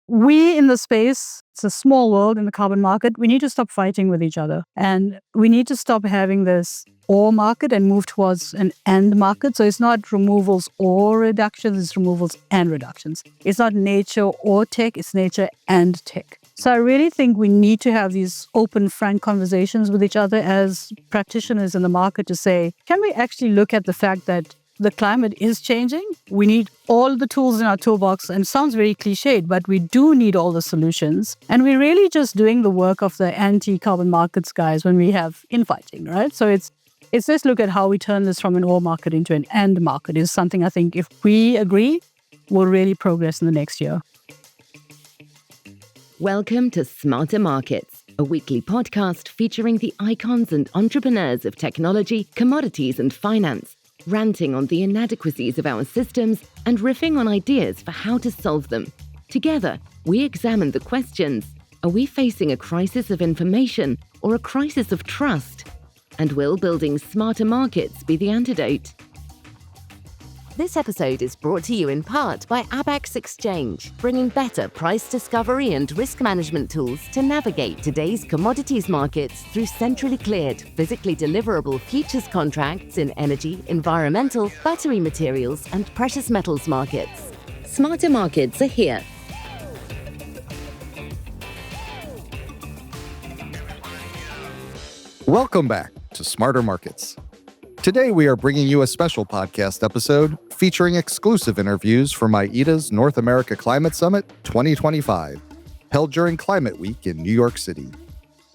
we in the space, it's a small world in the carbon market, we need to stop fighting with each other. And we need to stop having this or market and move towards an and market. So it's not removals or reductions, it's removals and reductions. It's not nature or tech, it's nature and tech. So I really think we need to have these open, frank conversations with each other as practitioners in the market to say, can we actually look at the fact that the climate is changing? We need all the tools in our toolbox, and it sounds very cliched, but we do need all the solutions. And we're really just doing the work of the anti-carbon markets guys when we have infighting, right? So it's just look at how we turn this from an or market into an and market is something I think if we agree, we'll really progress in the next year. Welcome to Smarter Markets, a weekly podcast featuring the icons and entrepreneurs of technology, commodities, and finance, ranting on the inadequacies of our systems and riffing on ideas for how to solve them. Together, we examine the questions: are we facing a crisis of information or a crisis of trust? And will building smarter markets be the antidote? This episode is brought to you in part by Abax Exchange, bringing better price discovery and risk management tools to navigate today's commodities markets through centrally cleared, physically deliverable futures contracts in energy, environmental, battery materials, and precious metals markets. Smarter markets are here. Welcome back to Smarter Markets. Today, we are bringing you a special podcast episode featuring exclusive interviews from IETA's North America Climate Summit 2025, held during Climate Week in New York City.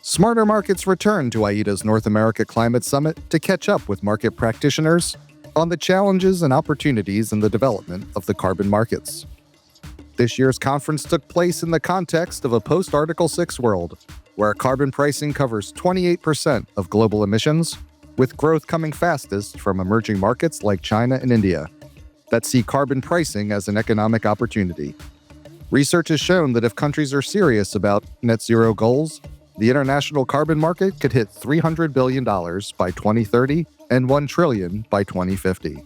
Smarter Markets returned to IETA's North America Climate Summit to catch up with market practitioners on the challenges and opportunities in the development of the carbon markets. This year's conference took place in the context of a post-Article 6 world, where carbon pricing covers 28% of global emissions, with growth coming fastest from emerging markets like China and India that see carbon pricing as an economic opportunity. Research has shown that if countries are serious about net zero goals, the international carbon market could hit $300 billion by 2030 and $1 trillion by 2050.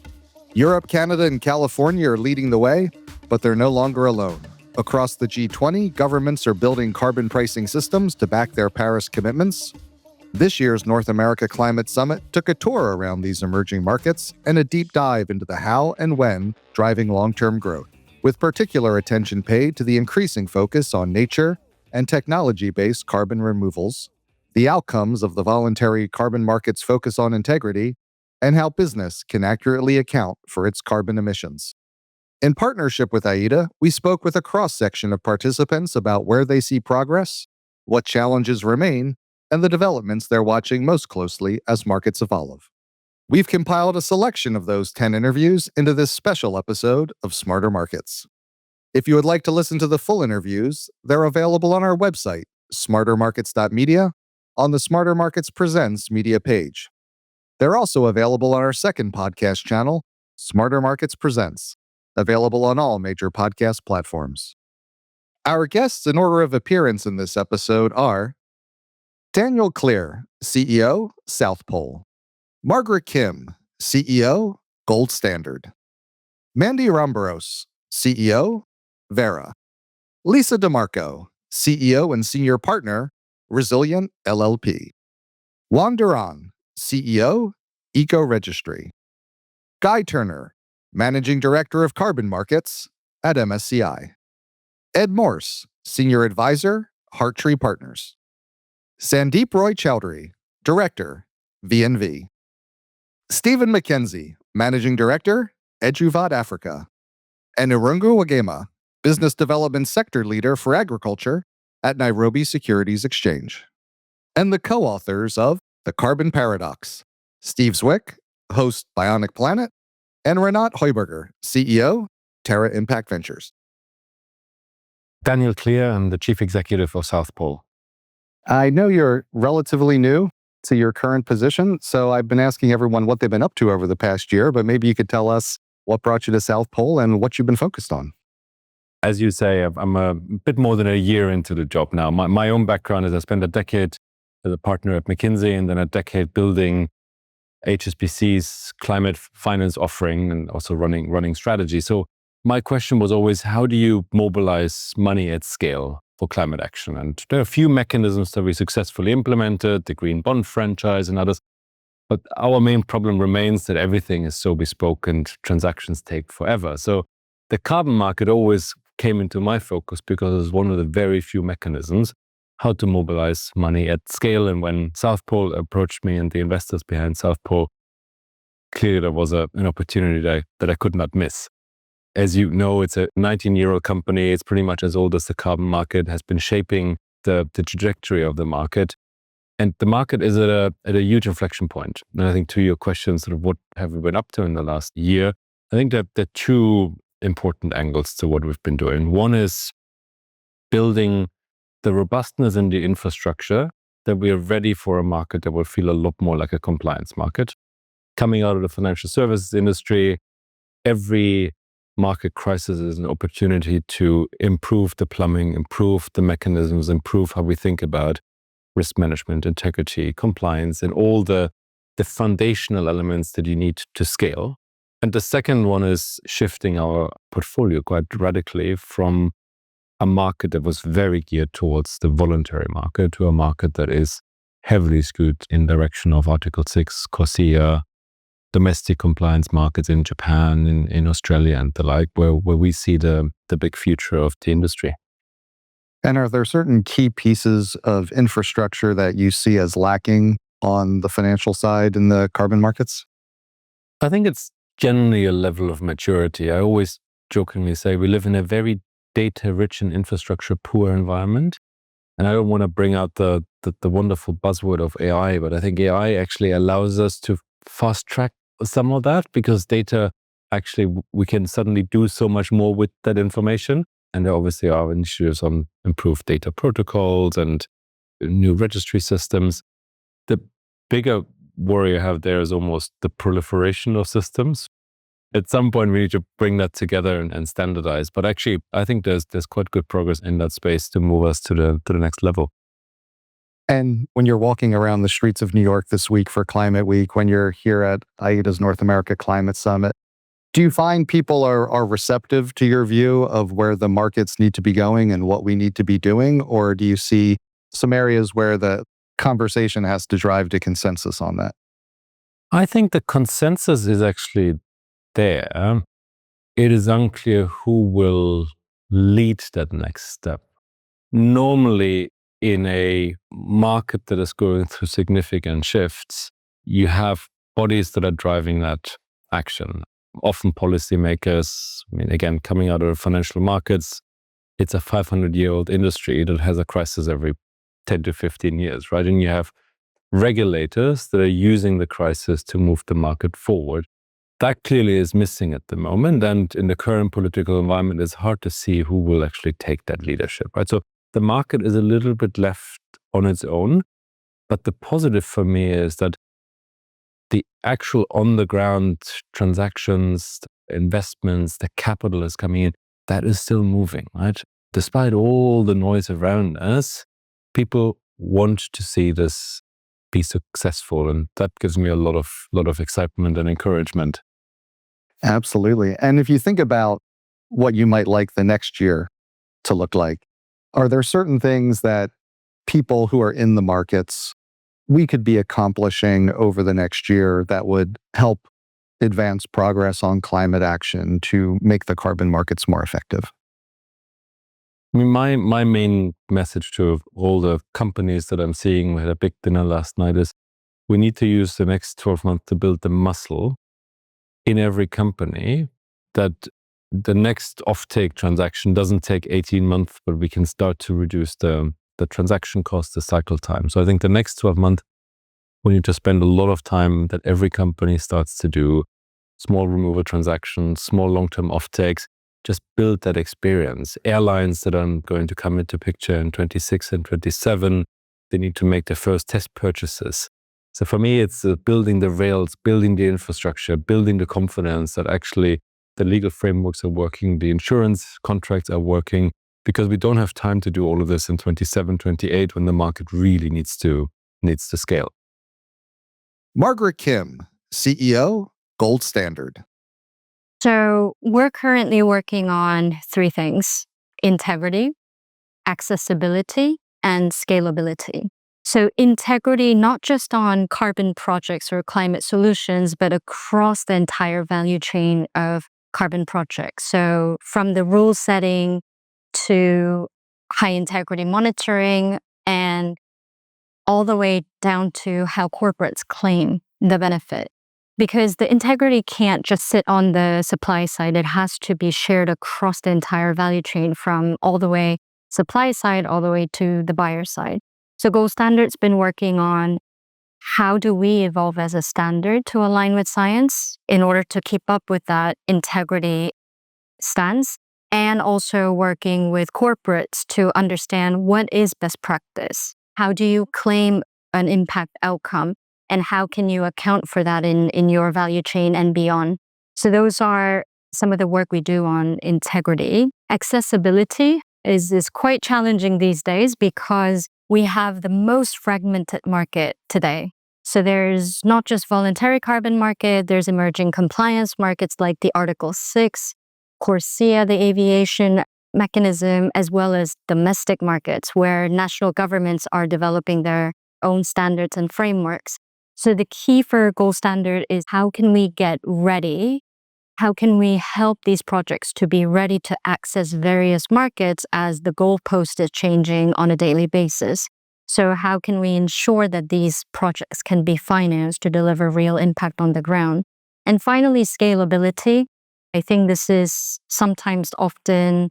Europe, Canada, and California are leading the way, but they're no longer alone. Across the G20, governments are building carbon pricing systems to back their Paris commitments. This year's North America Climate Summit took a tour around these emerging markets and a deep dive into the how and when driving long-term growth, with particular attention paid to the increasing focus on nature and technology-based carbon removals, the outcomes of the voluntary carbon market's focus on integrity, and how business can accurately account for its carbon emissions. In partnership with IETA, we spoke with a cross-section of participants about where they see progress, what challenges remain, and the developments they're watching most closely as markets evolve. We've compiled a selection of those 10 interviews into this special episode of Smarter Markets. If you would like to listen to the full interviews, they're available on our website, smartermarkets.media, on the Smarter Markets Presents media page. They're also available on our second podcast channel, Smarter Markets Presents, available on all major podcast platforms. Our guests in order of appearance in this episode are Daniel Clear, CEO, South Pole. Margaret Kim, CEO, Gold Standard. Mandy Rambaros, CEO, Vera. Lisa DeMarco, CEO and Senior Partner, Resilient LLP. Juan Duran, CEO, Eco Registry. Guy Turner, Managing Director of Carbon Markets at MSCI. Ed Morse, Senior Advisor, Hartree Partners. Sandeep Roy Chowdhury, Director, VNV. Stephen McKenzie, Managing Director, Eduvat Africa. And Irungu Wagema, Business Development Sector Leader for Agriculture at Nairobi Securities Exchange. And the co-authors of The Carbon Paradox, Steve Zwick, host Bionic Planet, and Renat Heuberger, CEO, Terra Impact Ventures. Daniel Clear, I'm the Chief Executive of South Pole. I know you're relatively new to your current position, so I've been asking everyone what they've been up to over the past year, but maybe you could tell us what brought you to South Pole and what you've been focused on. As you say, I'm a bit more than a year into the job now. My own background is I spent a decade as a partner at McKinsey and then a decade building HSBC's climate finance offering and also running strategy. So my question was always, how do you mobilize money at scale for climate action? And there are a few mechanisms that we successfully implemented, the green bond franchise and others. But our main problem remains that everything is so bespoke and transactions take forever. So the carbon market always came into my focus because it's one of the very few mechanisms how to mobilize money at scale. And when South Pole approached me and the investors behind South Pole, clearly there was an opportunity that I could not miss. As you know, it's a 19-year-old company. It's pretty much as old as the carbon market, has been shaping the trajectory of the market. And the market is at a huge inflection point. And I think to your question, sort of what have we been up to in the last year? I think that there are two important angles to what we've been doing. One is building the robustness in the infrastructure that we are ready for a market that will feel a lot more like a compliance market. Coming out of the financial services industry, every market crisis is an opportunity to improve the plumbing, improve the mechanisms, improve how we think about risk management, integrity, compliance, and all the foundational elements that you need to scale. And the second one is shifting our portfolio quite radically from a market that was very geared towards the voluntary market to a market that is heavily skewed in direction of Article 6, CORSIA, domestic compliance markets in Japan, in Australia and the like, where we see the big future of the industry. And are there certain key pieces of infrastructure that you see as lacking on the financial side in the carbon markets? I think it's generally a level of maturity. I always jokingly say we live in a very data-rich and infrastructure-poor environment. And I don't want to bring out the wonderful buzzword of AI, but I think AI actually allows us to fast-track some of that, because data, actually, we can suddenly do so much more with that information. And there obviously are initiatives on improved data protocols and new registry systems. The bigger worry I have there is almost the proliferation of systems. At some point, we need to bring that together and standardize. But actually, I think there's quite good progress in that space to move us to the next level. And when you're walking around the streets of New York this week for Climate Week, when you're here at IETA's North America Climate Summit, do you find people are receptive to your view of where the markets need to be going and what we need to be doing? Or do you see some areas where the conversation has to drive to consensus on that? I think the consensus is actually there. It is unclear who will lead that next step. Normally, in a market that is going through significant shifts, you have bodies that are driving that action. Often policymakers, again, coming out of financial markets, it's a 500-year-old industry that has a crisis every 10 to 15 years, right? And you have regulators that are using the crisis to move the market forward. That clearly is missing at the moment. And in the current political environment, it's hard to see who will actually take that leadership, right? So the market is a little bit left on its own. But the positive for me is that the actual on-the-ground transactions, investments, the capital is coming in, that is still moving, right? Despite all the noise around us, people want to see this be successful. And that gives me a lot of excitement and encouragement. Absolutely. And if you think about what you might like the next year to look like, are there certain things that people who are in the markets we could be accomplishing over the next year that would help advance progress on climate action to make the carbon markets more effective? My main message to all the companies that I'm seeing, we had a big dinner last night, is we need to use the next 12 months to build the muscle in every company that the next offtake transaction doesn't take 18 months, but we can start to reduce the transaction cost, the cycle time. So I think the next 12 months, we need to spend a lot of time that every company starts to do small removal transactions, small long-term offtakes, just build that experience. Airlines that are going to come into picture in 26 and 27, they need to make their first test purchases. So for me, it's building the rails, building the infrastructure, building the confidence that actually the legal frameworks are working, the insurance contracts are working, because we don't have time to do all of this in 27, 28 when the market really needs to scale. Margaret Kim, CEO, Gold Standard. So we're currently working on three things: integrity, accessibility, and scalability. So integrity, not just on carbon projects or climate solutions, but across the entire value chain of carbon projects. So from the rule setting to high integrity monitoring and all the way down to how corporates claim the benefit. Because the integrity can't just sit on the supply side. It has to be shared across the entire value chain from all the way supply side all the way to the buyer side. So Gold Standard's been working on how do we evolve as a standard to align with science in order to keep up with that integrity stance, and also working with corporates to understand what is best practice. How do you claim an impact outcome, and how can you account for that in your value chain and beyond? So those are some of the work we do on integrity. Accessibility is quite challenging these days because we have the most fragmented market today. So there's not just voluntary carbon market, there's emerging compliance markets like the Article 6, CORSIA, the aviation mechanism, as well as domestic markets where national governments are developing their own standards and frameworks. So the key for Gold Standard is how can we get ready? How can we help these projects to be ready to access various markets as the goalpost is changing on a daily basis? So how can we ensure that these projects can be financed to deliver real impact on the ground? And finally, scalability. I think this is sometimes often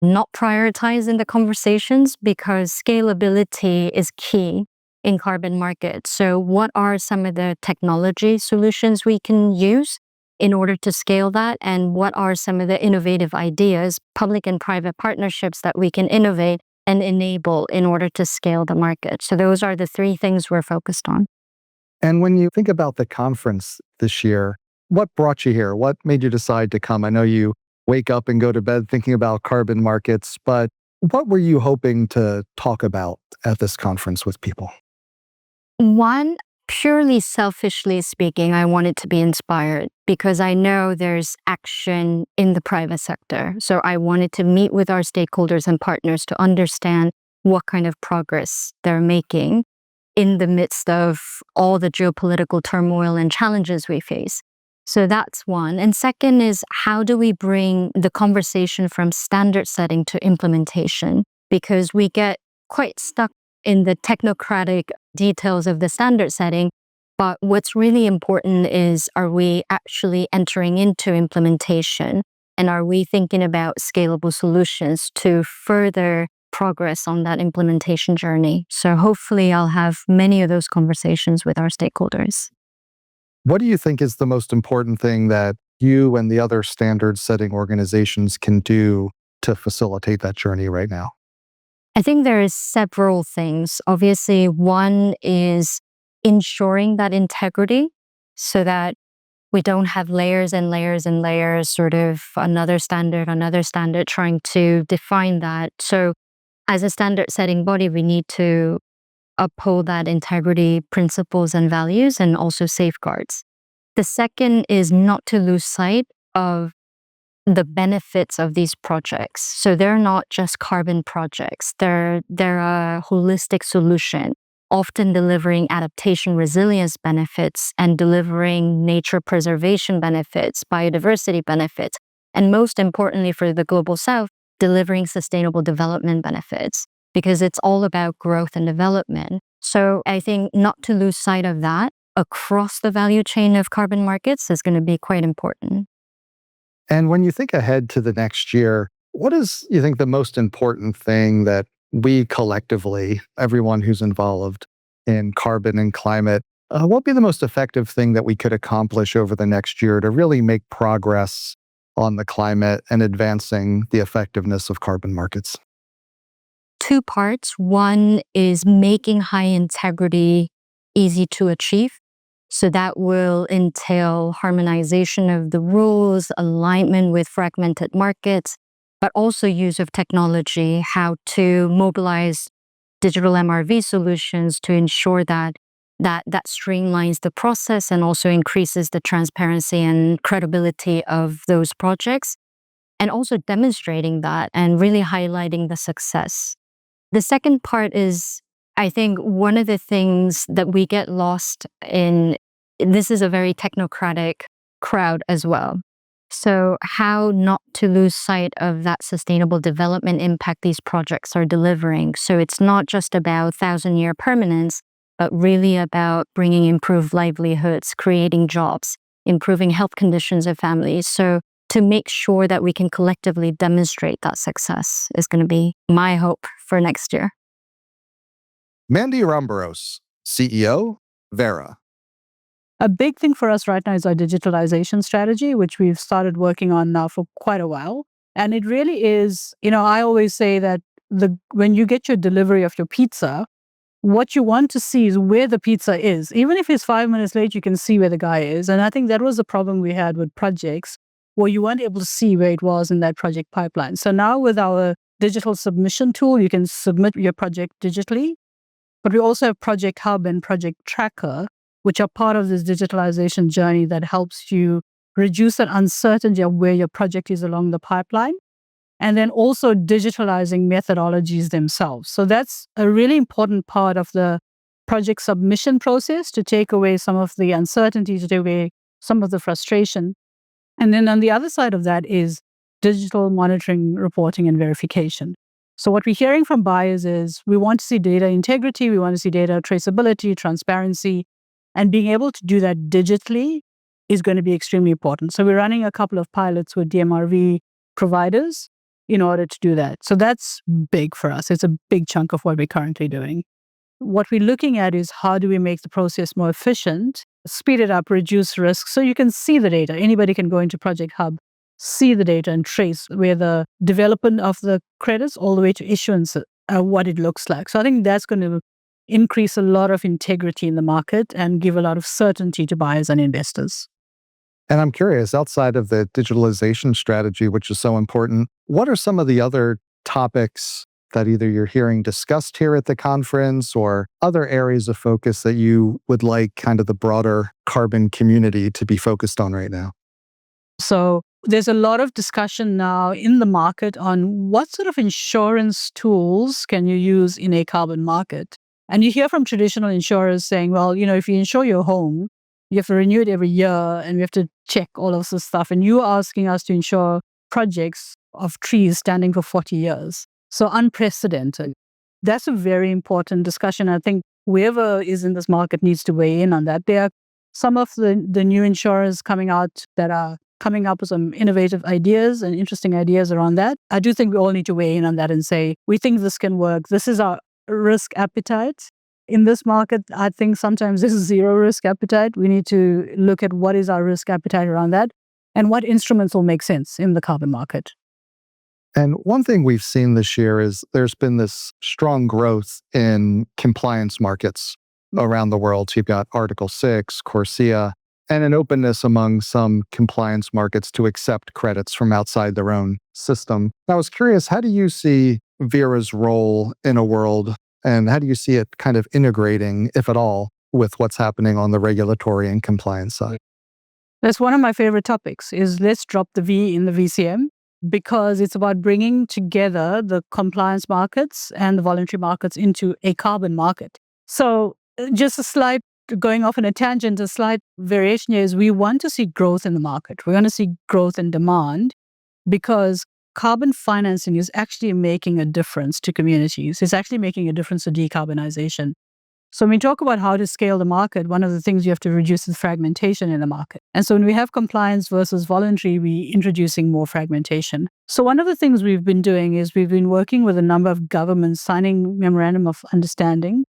not prioritized in the conversations because scalability is key in carbon markets. So what are some of the technology solutions we can use in order to scale that? And what are some of the innovative ideas, public and private partnerships that we can innovate and enable in order to scale the market? So those are the three things we're focused on. And when you think about the conference this year, what brought you here? What made you decide to come? I know you wake up and go to bed thinking about carbon markets, but what were you hoping to talk about at this conference with people? One, purely selfishly speaking, I wanted to be inspired because I know there's action in the private sector. So I wanted to meet with our stakeholders and partners to understand what kind of progress they're making in the midst of all the geopolitical turmoil and challenges we face. So that's one. And second is, how do we bring the conversation from standard setting to implementation? Because we get quite stuck in the technocratic details of the standard setting. But what's really important is, are we actually entering into implementation? And are we thinking about scalable solutions to further progress on that implementation journey? So hopefully I'll have many of those conversations with our stakeholders. What do you think is the most important thing that you and the other standard setting organizations can do to facilitate that journey right now? I think there is several things. Obviously, one is ensuring that integrity so that we don't have layers and layers and layers, sort of another standard, trying to define that. So as a standard setting body, we need to uphold that integrity principles and values and also safeguards. The second is not to lose sight of the benefits of these projects. So they're not just carbon projects. They're a holistic solution, often delivering adaptation resilience benefits and delivering nature preservation benefits, biodiversity benefits, and most importantly for the Global South, delivering sustainable development benefits, because it's all about growth and development. So I think not to lose sight of that across the value chain of carbon markets is going to be quite important. And when you think ahead to the next year, what is, you think, the most important thing that we collectively, everyone who's involved in carbon and climate, what would be the most effective thing that we could accomplish over the next year to really make progress on the climate and advancing the effectiveness of carbon markets? Two parts. One is making high integrity easy to achieve. So that will entail harmonization of the rules, alignment with fragmented markets, but also use of technology, how to mobilize digital MRV solutions to ensure that that streamlines the process and also increases the transparency and credibility of those projects, and also demonstrating that and really highlighting the success. The second part is, I think one of the things that we get lost in, this is a very technocratic crowd as well. So how not to lose sight of that sustainable development impact these projects are delivering. So it's not just about 1,000-year permanence, but really about bringing improved livelihoods, creating jobs, improving health conditions of families. So to make sure that we can collectively demonstrate that success is going to be my hope for next year. Mandy Rambaros, CEO, Vera. A big thing for us right now is our digitalization strategy, which we've started working on now for quite a while. And it really is, I always say that when you get your delivery of your pizza, what you want to see is where the pizza is. Even if it's 5 minutes late, you can see where the guy is. And I think that was the problem we had with projects, where you weren't able to see where it was in that project pipeline. So now with our digital submission tool, you can submit your project digitally. But we also have Project Hub and Project Tracker, which are part of this digitalization journey that helps you reduce that uncertainty of where your project is along the pipeline. And then also digitalizing methodologies themselves. So that's a really important part of the project submission process, to take away some of the uncertainty, to take away some of the frustration. And then on the other side of that is digital monitoring, reporting, and verification. So what we're hearing from buyers is we want to see data integrity, we want to see data traceability, transparency, and being able to do that digitally is going to be extremely important. So we're running a couple of pilots with DMRV providers in order to do that. So that's big for us. It's a big chunk of what we're currently doing. What we're looking at is how do we make the process more efficient, speed it up, reduce risk, so you can see the data. Anybody can go into Project Hub, see the data and trace where the development of the credits all the way to issuance, what it looks like. So I think that's going to increase a lot of integrity in the market and give a lot of certainty to buyers and investors. And I'm curious, outside of the digitalization strategy, which is so important, what are some of the other topics that either you're hearing discussed here at the conference or other areas of focus that you would like kind of the broader carbon community to be focused on right now? So there's a lot of discussion now in the market on what sort of insurance tools can you use in a carbon market. And you hear from traditional insurers saying, well, if you insure your home, you have to renew it every year and we have to check all of this stuff. And you're asking us to insure projects of trees standing for 40 years. So unprecedented. That's a very important discussion. I think whoever is in this market needs to weigh in on that. There are some of the new insurers coming out that are coming up with some innovative ideas and interesting ideas around that. I do think we all need to weigh in on that and say, we think this can work. This is our risk appetite. In this market, I think sometimes this is zero risk appetite. We need to look at what is our risk appetite around that and what instruments will make sense in the carbon market. And one thing we've seen this year is there's been this strong growth in compliance markets around the world. So you've got Article 6, Corsia, and an openness among some compliance markets to accept credits from outside their own system. I was curious, how do you see Vera's role in a world, and how do you see it kind of integrating, if at all, with what's happening on the regulatory and compliance side? That's one of my favorite topics, is let's drop the V in the VCM, because it's about bringing together the compliance markets and the voluntary markets into a carbon market. So just a slight, going off on a tangent, a slight variation here is we want to see growth in the market. We want to see growth in demand because carbon financing is actually making a difference to communities. It's actually making a difference to decarbonization. So when we talk about how to scale the market, one of the things you have to reduce is fragmentation in the market. And so when we have compliance versus voluntary, we're introducing more fragmentation. So one of the things we've been doing is we've been working with a number of governments, signing memorandum of understanding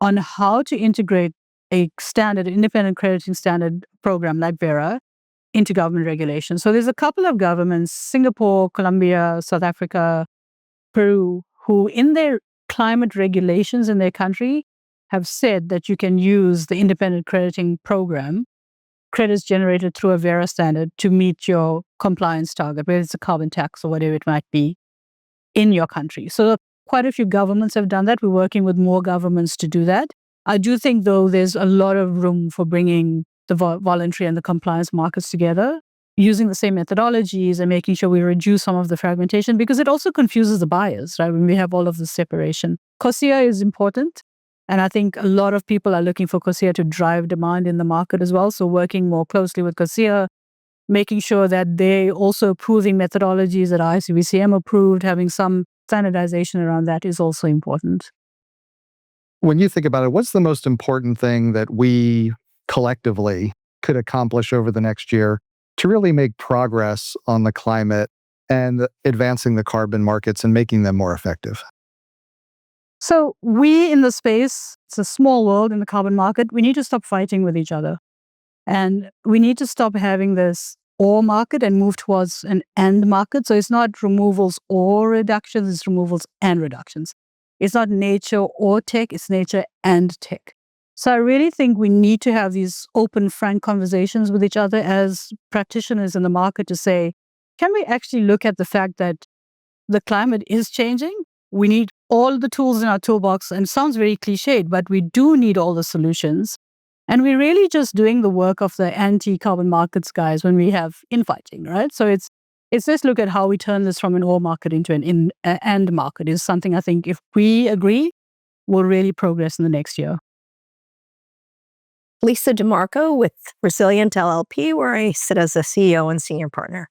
on how to integrate a standard, independent crediting standard program like Vera into government regulation. So there's a couple of governments, Singapore, Colombia, South Africa, Peru, who in their climate regulations in their country have said that you can use the independent crediting program, credits generated through a Vera standard, to meet your compliance target, whether it's a carbon tax or whatever it might be, in your country. So quite a few governments have done that. We're working with more governments to do that. I do think, though, there's a lot of room for bringing the voluntary and the compliance markets together, using the same methodologies and making sure we reduce some of the fragmentation, because it also confuses the buyers, right? When we have all of this separation. COSIA is important. And I think a lot of people are looking for COSIA to drive demand in the market as well. So working more closely with COSIA, making sure that they also approving methodologies that are ICBCM approved, having some standardization around that is also important. When you think about it, what's the most important thing that we collectively could accomplish over the next year to really make progress on the climate and advancing the carbon markets and making them more effective? So we in the space, it's a small world in the carbon market, we need to stop fighting with each other. And we need to stop having this or market and move towards an and market. So it's not removals or reductions, it's removals and reductions. It's not nature or tech, it's nature and tech. So I really think we need to have these open, frank conversations with each other as practitioners in the market to say, can we actually look at the fact that the climate is changing? We need all the tools in our toolbox, and it sounds very cliched, but we do need all the solutions. And we're really just doing the work of the anti-carbon markets guys when we have infighting, right? So it's just look at how we turn this from an or market into an and market is something I think if we agree, will really progress in the next year. Lisa DeMarco with Resilient LLP, where I sit as a CEO and senior partner.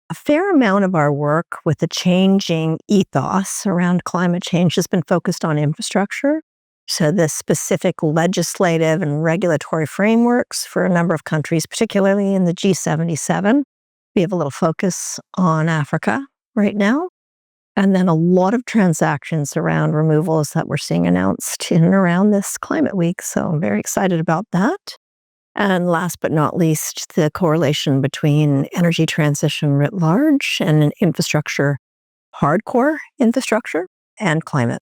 A fair amount of our work with the changing ethos around climate change has been focused on infrastructure. So the specific legislative and regulatory frameworks for a number of countries, particularly in the G77. We have a little focus on Africa right now. And then a lot of transactions around removals that we're seeing announced in and around this climate week. So I'm very excited about that. And last but not least, the correlation between energy transition writ large and an infrastructure, hardcore infrastructure, and climate.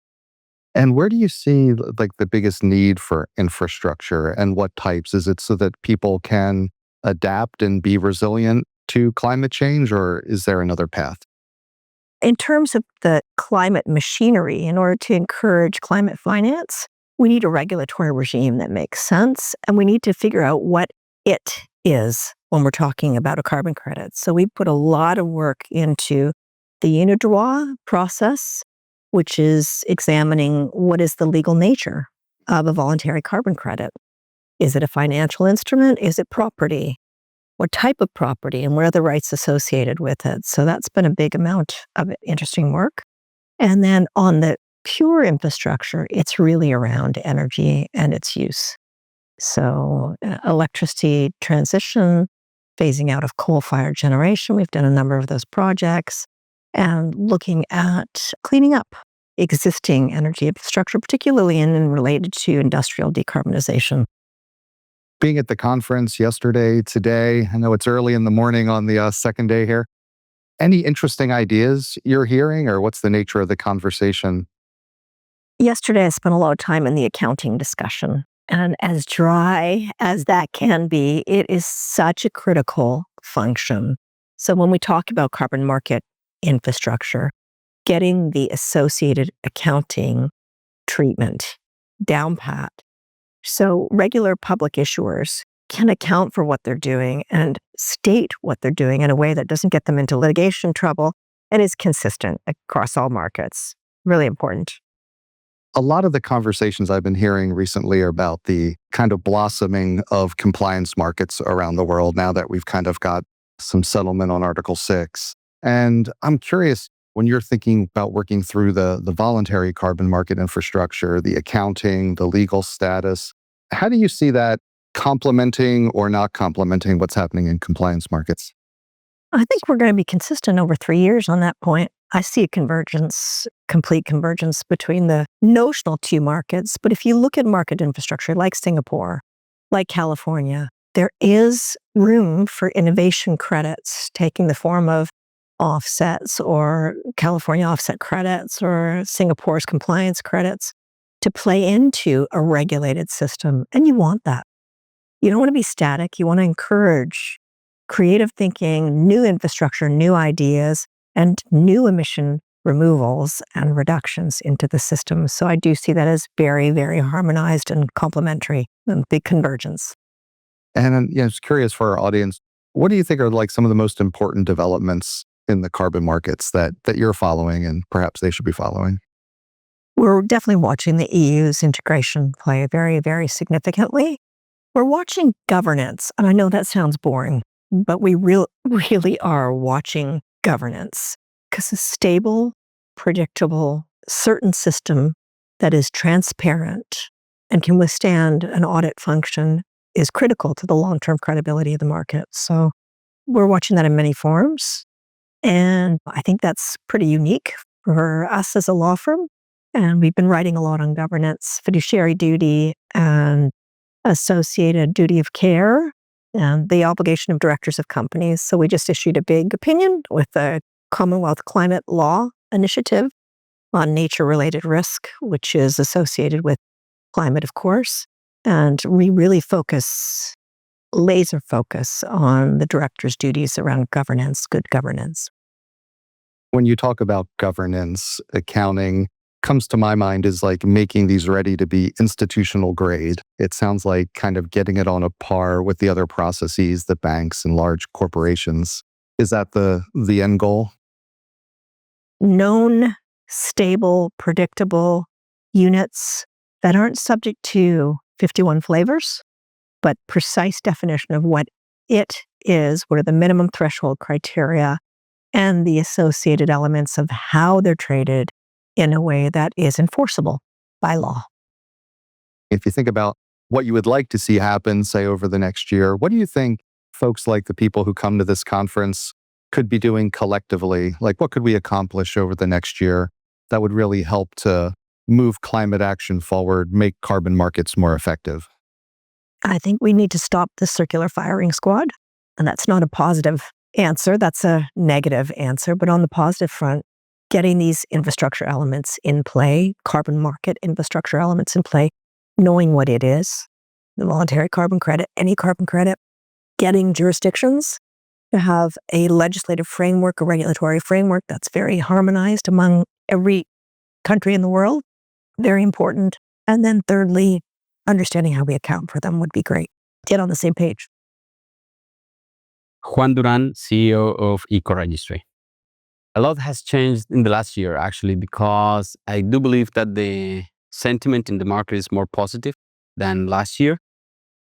And where do you see like the biggest need for infrastructure and what types? Is it so that people can adapt and be resilient to climate change, or is there another path? In terms of the climate machinery, in order to encourage climate finance, we need a regulatory regime that makes sense, and we need to figure out what it is when we're talking about a carbon credit. So we put a lot of work into the UNIDROIT process, which is examining what is the legal nature of a voluntary carbon credit. Is it a financial instrument? Is it property? What type of property and what are the rights associated with it? So that's been a big amount of interesting work. And then on the pure infrastructure, it's really around energy and its use. So electricity transition, phasing out of coal-fired generation. We've done a number of those projects and looking at cleaning up existing energy infrastructure, particularly in and related to industrial decarbonization. Being at the conference yesterday, today, I know it's early in the morning on the second day here. Any interesting ideas you're hearing, or what's the nature of the conversation? Yesterday, I spent a lot of time in the accounting discussion. And as dry as that can be, it is such a critical function. So when we talk about carbon market infrastructure, getting the associated accounting treatment down pat. So regular public issuers can account for what they're doing and state what they're doing in a way that doesn't get them into litigation trouble and is consistent across all markets. Really important. A lot of the conversations I've been hearing recently are about the kind of blossoming of compliance markets around the world now that we've kind of got some settlement on Article 6. And I'm curious, when you're thinking about working through the voluntary carbon market infrastructure, the accounting, the legal status, how do you see that complementing or not complementing what's happening in compliance markets? I think we're going to be consistent over 3 years on that point. I see a convergence, complete convergence between the notional two markets. But if you look at market infrastructure like Singapore, like California, there is room for innovation credits taking the form of offsets or California offset credits or Singapore's compliance credits to play into a regulated system. And you want that. You don't want to be static. You want to encourage creative thinking, new infrastructure, new ideas, and new emission removals and reductions into the system. So I do see that as very, very harmonized and complementary and big convergence. And I was curious for our audience, what do you think are like some of the most important developments in the carbon markets that you're following and perhaps they should be following? We're definitely watching the EU's integration play very, very significantly. We're watching governance, and I know that sounds boring, but we really are watching governance because a stable, predictable, certain system that is transparent and can withstand an audit function is critical to the long-term credibility of the market. So we're watching that in many forms, and I think that's pretty unique for us as a law firm. And we've been writing a lot on governance, fiduciary duty, and associated duty of care, and the obligation of directors of companies. So we just issued a big opinion with the Commonwealth Climate Law Initiative on nature-related risk, which is associated with climate, of course. And we really laser focus on the director's duties around governance, good governance. When you talk about governance, accounting comes to my mind is like making these ready to be institutional grade. It sounds like kind of getting it on a par with the other processes, the banks and large corporations. Is that the end goal? Known, stable, predictable units that aren't subject to 51 flavors, but precise definition of what it is, what are the minimum threshold criteria, and the associated elements of how they're traded in a way that is enforceable by law. If you think about what you would like to see happen, say, over the next year, what do you think folks like the people who come to this conference could be doing collectively? Like, what could we accomplish over the next year that would really help to move climate action forward, make carbon markets more effective? I think we need to stop the circular firing squad. And that's not a positive answer. That's a negative answer. But on the positive front, getting these infrastructure elements in play, carbon market infrastructure elements in play, knowing what it is, the voluntary carbon credit, any carbon credit, getting jurisdictions to have a legislative framework, a regulatory framework that's very harmonized among every country in the world, very important. And then thirdly, understanding how we account for them would be great. Get on the same page. Juan Duran, CEO of EcoRegistry. A lot has changed in the last year, actually, because I do believe that the sentiment in the market is more positive than last year.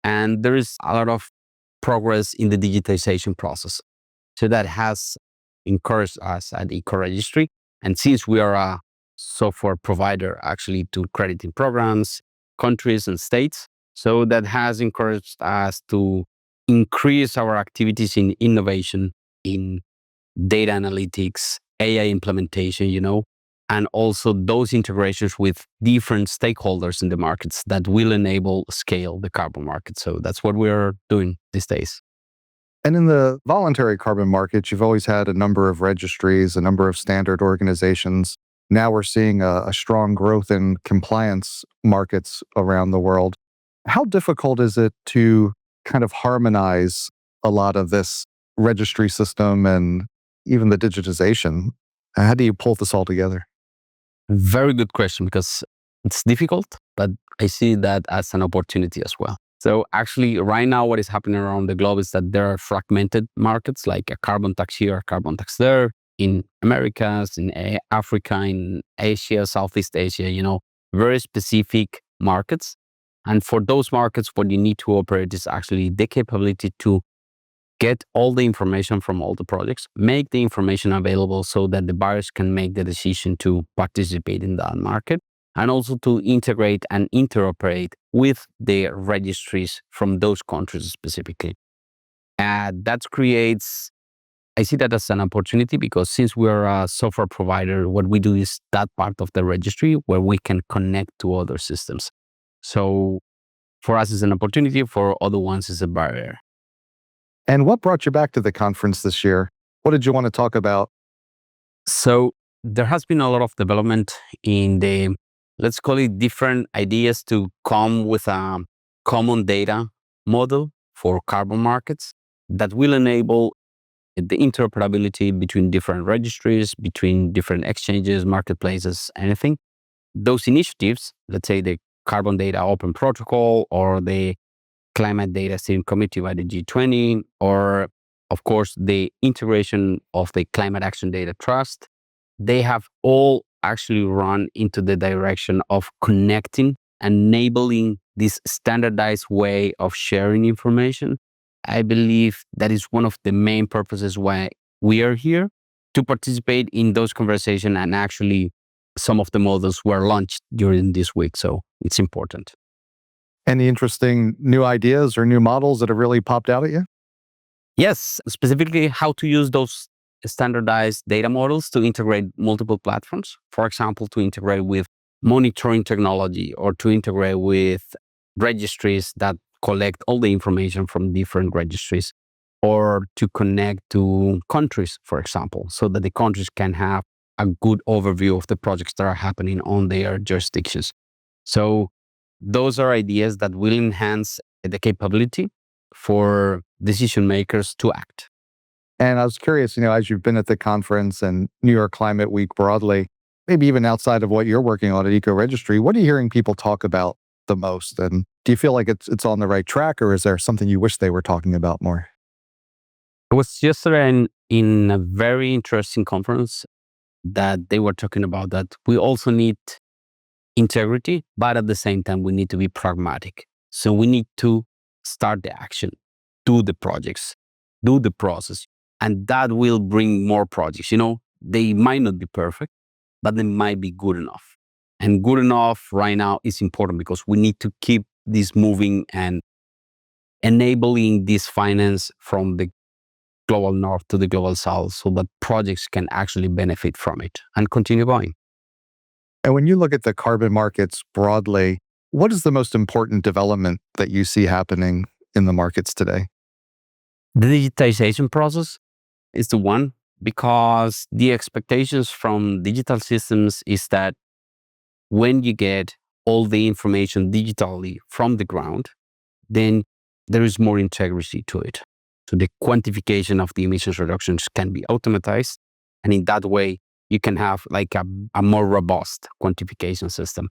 And there is a lot of progress in the digitization process. So that has encouraged us at EcoRegistry. And since we are a software provider, actually, to crediting programs, countries, and states, so that has encouraged us to increase our activities in innovation, in data analytics, AI implementation, and also those integrations with different stakeholders in the markets that will enable scale the carbon market. So that's what we're doing these days. And in the voluntary carbon market, you've always had a number of registries, a number of standard organizations. Now we're seeing a strong growth in compliance markets around the world. How difficult is it to kind of harmonize a lot of this registry system and even the digitization? How do you pull this all together? Very good question, because it's difficult, but I see that as an opportunity as well. So actually, right now, what is happening around the globe is that there are fragmented markets, like a carbon tax here, a carbon tax there, in Americas, in Africa, in Asia, Southeast Asia, very specific markets. And for those markets, what you need to operate is actually the capability to get all the information from all the projects, make the information available so that the buyers can make the decision to participate in that market, and also to integrate and interoperate with the registries from those countries specifically. That creates, I see that as an opportunity, because since we're a software provider, what we do is that part of the registry where we can connect to other systems. So for us, it's an opportunity. For other ones, it's a barrier. And what brought you back to the conference this year? What did you want to talk about? So there has been a lot of development in the, let's call it, different ideas to come with a common data model for carbon markets that will enable the interoperability between different registries, between different exchanges, marketplaces, anything. Those initiatives, let's say the Carbon Data Open Protocol or the Climate Data Steering Committee by the G20, or of course the integration of the Climate Action Data Trust, they have all actually run into the direction of connecting, enabling this standardized way of sharing information. I believe that is one of the main purposes why we are here, to participate in those conversations, and actually some of the models were launched during this week, so it's important. Any interesting new ideas or new models that have really popped out at you? Yes, specifically how to use those standardized data models to integrate multiple platforms. For example, to integrate with monitoring technology or to integrate with registries that collect all the information from different registries, or to connect to countries, for example, so that the countries can have a good overview of the projects that are happening on their jurisdictions. So those are ideas that will enhance the capability for decision makers to act. And I was curious, as you've been at the conference and New York Climate Week broadly, maybe even outside of what you're working on at Eco Registry, what are you hearing people talk about the most? And do you feel like it's on the right track, or is there something you wish they were talking about more? I was yesterday in a very interesting conference that they were talking about that we also need integrity, but at the same time, we need to be pragmatic. So we need to start the action, do the projects, do the process, and that will bring more projects. They might not be perfect, but they might be good enough. And good enough right now is important because we need to keep this moving and enabling this finance from the global north to the global south so that projects can actually benefit from it and continue going. And when you look at the carbon markets broadly, what is the most important development that you see happening in the markets today? The digitization process is the one, because the expectations from digital systems is that when you get all the information digitally from the ground, then there is more integrity to it. So the quantification of the emissions reductions can be automatized. And in that way, you can have like a more robust quantification system.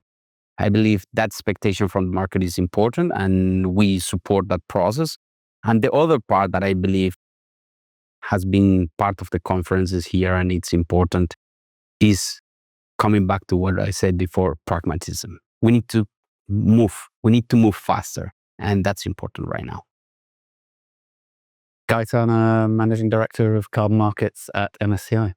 I believe that expectation from the market is important, and we support that process. And the other part that I believe has been part of the conferences here, and it's important, is coming back to what I said before, pragmatism. We need to move faster, and that's important right now. Gaetano, Managing Director of Carbon Markets at MSCI.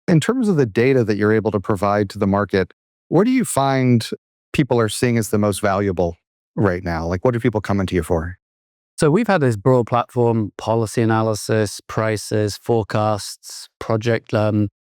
In terms of the data that you're able to provide to the market, what do you find people are seeing as the most valuable right now? Like, what are people coming to you for? So we've had this broad platform, policy analysis, prices, forecasts, project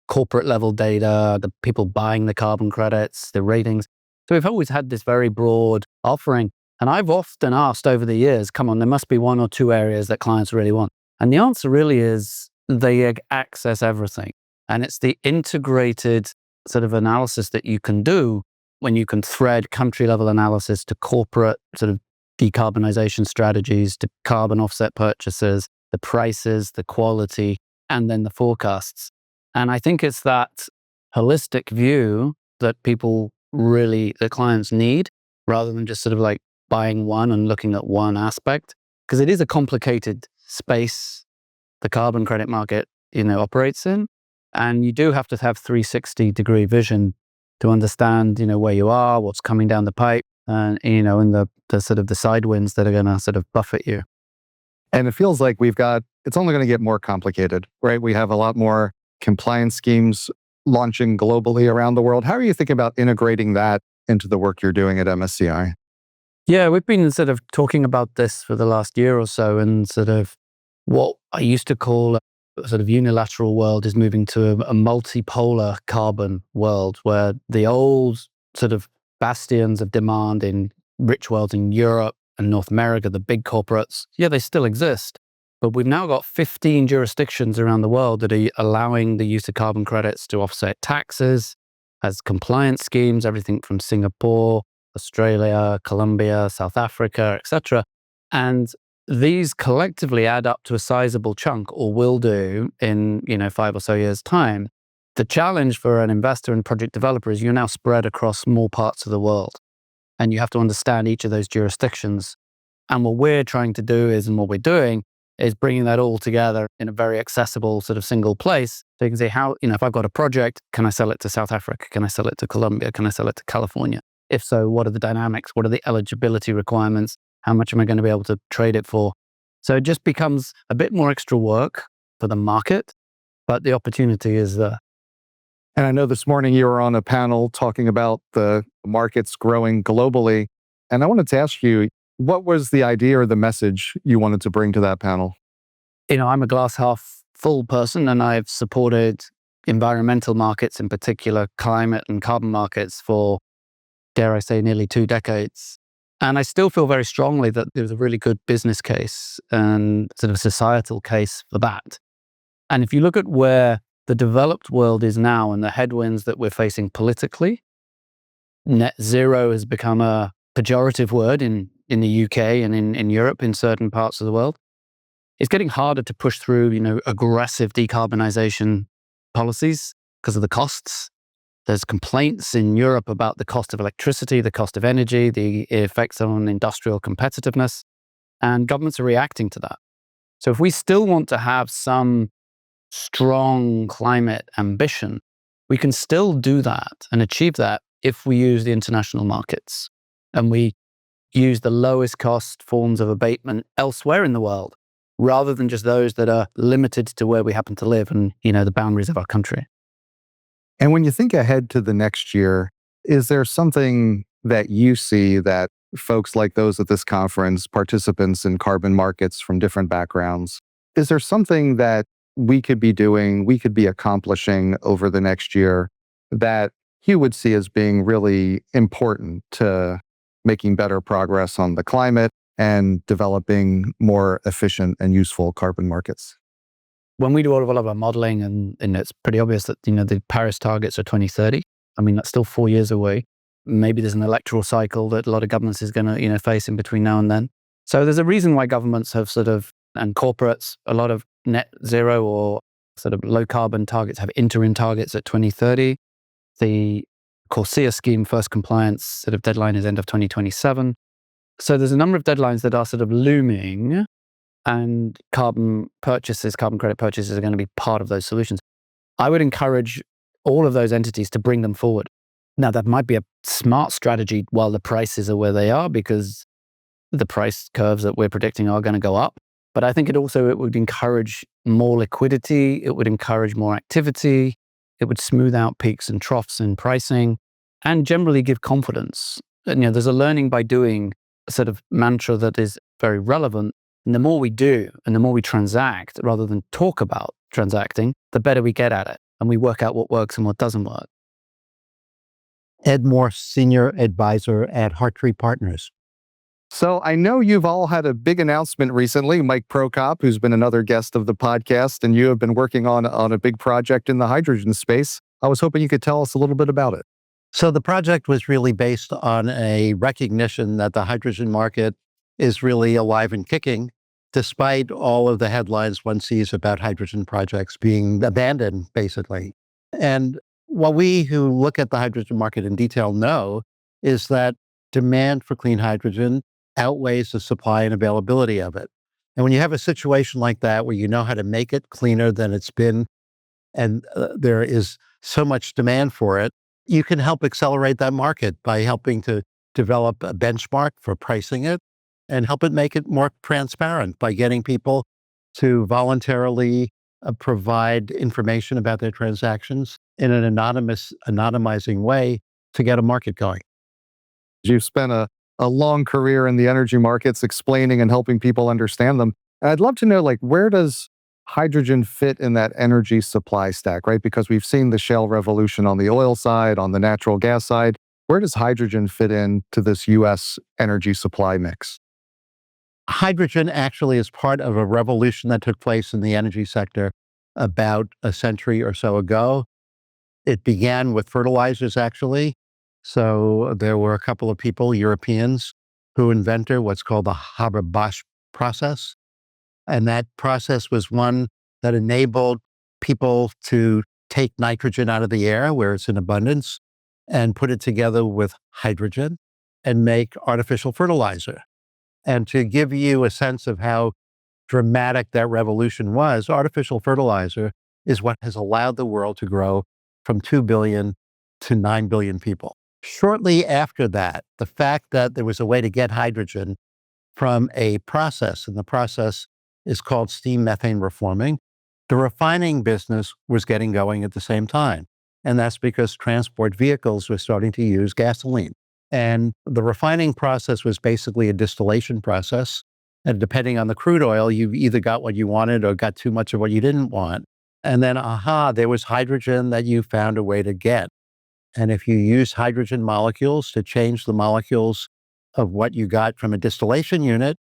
corporate level data, the people buying the carbon credits, the ratings. So we've always had this very broad offering. And I've often asked over the years, come on, there must be one or two areas that clients really want. And the answer really is they access everything. And it's the integrated sort of analysis that you can do when you can thread country level analysis to corporate sort of decarbonization strategies, to carbon offset purchases, the prices, the quality, and then the forecasts. And I think it's that holistic view that that clients need, rather than just sort of like buying one and looking at one aspect, because it is a complicated space the carbon credit market, operates in. And you do have to have 360-degree vision to understand, where you are, what's coming down the pipe, and, and the sort of the side winds that are going to sort of buffet you. And it feels like it's only going to get more complicated, right? We have a lot more compliance schemes launching globally around the world. How are you thinking about integrating that into the work you're doing at MSCI? Yeah, we've been sort of talking about this for the last year or so, and sort of what I used to call a sort of unilateral world is moving to a multipolar carbon world, where the old sort of bastions of demand in rich worlds in Europe and North America, the big corporates, they still exist. But we've now got 15 jurisdictions around the world that are allowing the use of carbon credits to offset taxes, as compliance schemes, everything from Singapore, Australia, Colombia, South Africa, etc. And these collectively add up to a sizable chunk, or will do in 5 or so years' time. The challenge for an investor and project developer is you're now spread across more parts of the world, and you have to understand each of those jurisdictions. And what we're trying to do is, and what we're doing is bringing that all together in a very accessible sort of single place. So you can say how, if I've got a project, can I sell it to South Africa? Can I sell it to Colombia? Can I sell it to California? If so, what are the dynamics? What are the eligibility requirements? How much am I going to be able to trade it for? So it just becomes a bit more extra work for the market, but the opportunity is there. And I know this morning you were on a panel talking about the markets growing globally. And I wanted to ask you, what was the idea or the message you wanted to bring to that panel? I'm a glass half full person, and I've supported environmental markets, in particular climate and carbon markets, for, dare I say, nearly 2 decades. And I still feel very strongly that there was a really good business case and sort of societal case for that. And if you look at where the developed world is now and the headwinds that we're facing politically, net zero has become a pejorative word in the UK and in Europe, in certain parts of the world. It's getting harder to push through, aggressive decarbonization policies because of the costs. There's complaints in Europe about the cost of electricity, the cost of energy, the effects on industrial competitiveness, and governments are reacting to that. So if we still want to have some strong climate ambition, we can still do that and achieve that if we use the international markets and we use the lowest cost forms of abatement elsewhere in the world, rather than just those that are limited to where we happen to live and, the boundaries of our country. And when you think ahead to the next year, is there something that you see that folks like those at this conference, participants in carbon markets from different backgrounds, is there something that we could be doing, we could be accomplishing over the next year that you would see as being really important to making better progress on the climate and developing more efficient and useful carbon markets? When we do all of our modeling, and it's pretty obvious that, the Paris targets are 2030. I mean, that's still 4 years away. Maybe there's an electoral cycle that a lot of governments is going to, face in between now and then. So there's a reason why governments have and corporates, a lot of net zero or sort of low carbon targets have interim targets at 2030. The Corsia scheme first compliance deadline is end of 2027. So there's a number of deadlines that are looming, and carbon credit purchases are going to be part of those solutions. I would encourage all of those entities to bring them forward. Now, that might be a smart strategy while the prices are where they are, because the price curves that we're predicting are going to go up. But I think it would encourage more liquidity. It would encourage more activity. It would smooth out peaks and troughs in pricing and generally give confidence. And, there's a learning by doing mantra that is very relevant. And the more we do and the more we transact rather than talk about transacting, the better we get at it and we work out what works and what doesn't work. Ed Morse, Senior Advisor at Hartree Partners. So I know you've all had a big announcement recently. Mike Prokop, who's been another guest of the podcast, and you have been working on a big project in the hydrogen space. I was hoping you could tell us a little bit about it. So the project was really based on a recognition that the hydrogen market is really alive and kicking, despite all of the headlines one sees about hydrogen projects being abandoned, basically. And what we who look at the hydrogen market in detail know is that demand for clean hydrogen outweighs the supply and availability of it. And when you have a situation like that, where you know how to make it cleaner than it's been, and there is so much demand for it, you can help accelerate that market by helping to develop a benchmark for pricing it and help it make it more transparent by getting people to voluntarily provide information about their transactions in an anonymizing way to get a market going. You've spent a long career in the energy markets explaining and helping people understand them. And I'd love to know, where does hydrogen fit in that energy supply stack, right? Because we've seen the shale revolution on the oil side, on the natural gas side. Where does hydrogen fit into this U.S. energy supply mix? Hydrogen actually is part of a revolution that took place in the energy sector about a century or so ago. It began with fertilizers, actually. So there were a couple of people, Europeans, who invented what's called the Haber-Bosch process. And that process was one that enabled people to take nitrogen out of the air where it's in abundance and put it together with hydrogen and make artificial fertilizer. And to give you a sense of how dramatic that revolution was, artificial fertilizer is what has allowed the world to grow from 2 billion to 9 billion people. Shortly after that, the fact that there was a way to get hydrogen from a process, and the process is called steam methane reforming, the refining business was getting going at the same time. And that's because transport vehicles were starting to use gasoline. And the refining process was basically a distillation process. And depending on the crude oil, you either got what you wanted or got too much of what you didn't want. And then, there was hydrogen that you found a way to get. And if you use hydrogen molecules to change the molecules of what you got from a distillation unit,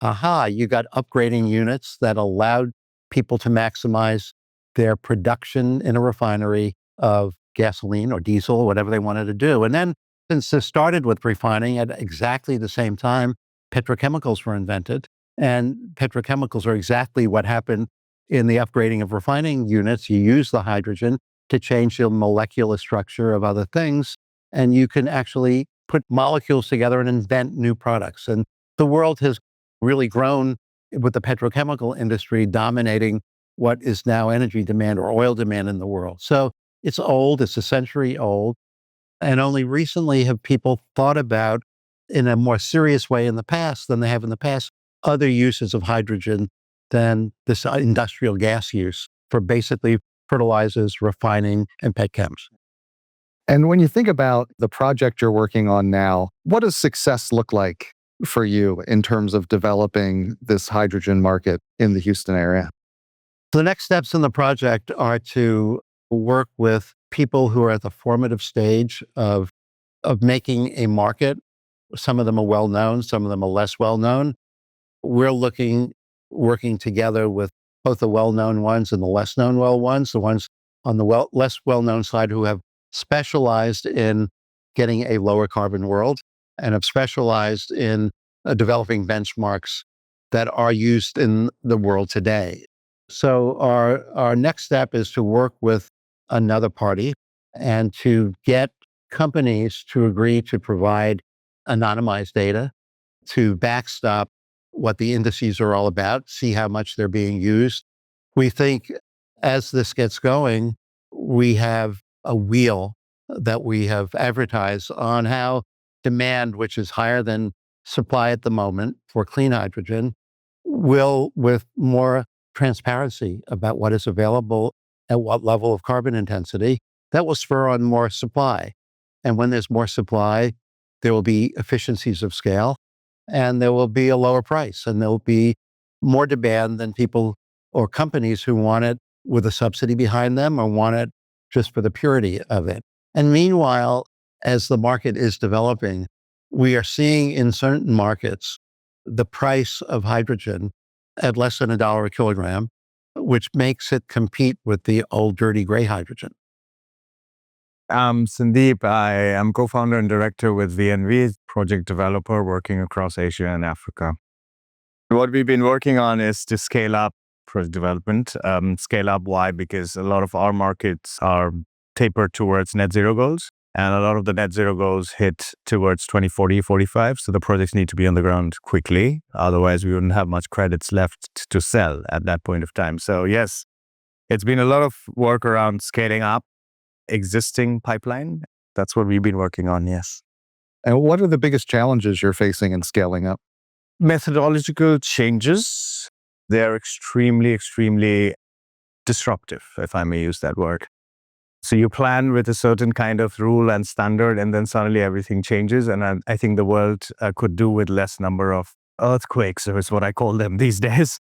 you got upgrading units that allowed people to maximize their production in a refinery of gasoline or diesel, whatever they wanted to do. And then, since this started with refining at exactly the same time, petrochemicals were invented. And petrochemicals are exactly what happened in the upgrading of refining units. You use the hydrogen to change the molecular structure of other things, and you can actually put molecules together and invent new products. And the world has really grown with the petrochemical industry dominating what is now energy demand or oil demand in the world. So it's old, it's a century old, and only recently have people thought about, in a more serious way in the past than they have in the past, other uses of hydrogen than this industrial gas use for basically fertilizers, refining, and petchems. And when you think about the project you're working on now, what does success look like for you in terms of developing this hydrogen market in the Houston area? So the next steps in the project are to work with people who are at the formative stage of making a market. Some of them are well known, some of them are less well known. We're working together with both the well-known ones and the less known ones, the ones on the less well-known side who have specialized in getting a lower carbon world and have specialized in developing benchmarks that are used in the world today. So our next step is to work with another party and to get companies to agree to provide anonymized data to backstop what the indices are all about, see how much they're being used. We think as this gets going, we have a wheel that we have advertised on how demand, which is higher than supply at the moment for clean hydrogen, will, with more transparency about what is available at what level of carbon intensity, that will spur on more supply. And when there's more supply, there will be efficiencies of scale, and there will be a lower price, and there will be more demand than people or companies who want it with a subsidy behind them or want it just for the purity of it. And meanwhile, as the market is developing, we are seeing in certain markets the price of hydrogen at less than $1 a kilogram, which makes it compete with the old dirty gray hydrogen. I'm Sandeep. I am co-founder and director with VNV, project developer working across Asia and Africa. What we've been working on is to scale up project development. Scale up, why? Because a lot of our markets are tapered towards net zero goals, and a lot of the net zero goals hit towards 2040, 45. So the projects need to be on the ground quickly. Otherwise, we wouldn't have much credits left to sell at that point of time. So yes, it's been a lot of work around scaling up existing pipeline. That's what we've been working on, yes. And what are the biggest challenges you're facing in scaling up? Methodological changes. They're extremely, extremely disruptive, if I may use that word. So you plan with a certain kind of rule and standard, and then suddenly everything changes. And I think the world could do with less number of earthquakes, or is what I call them these days,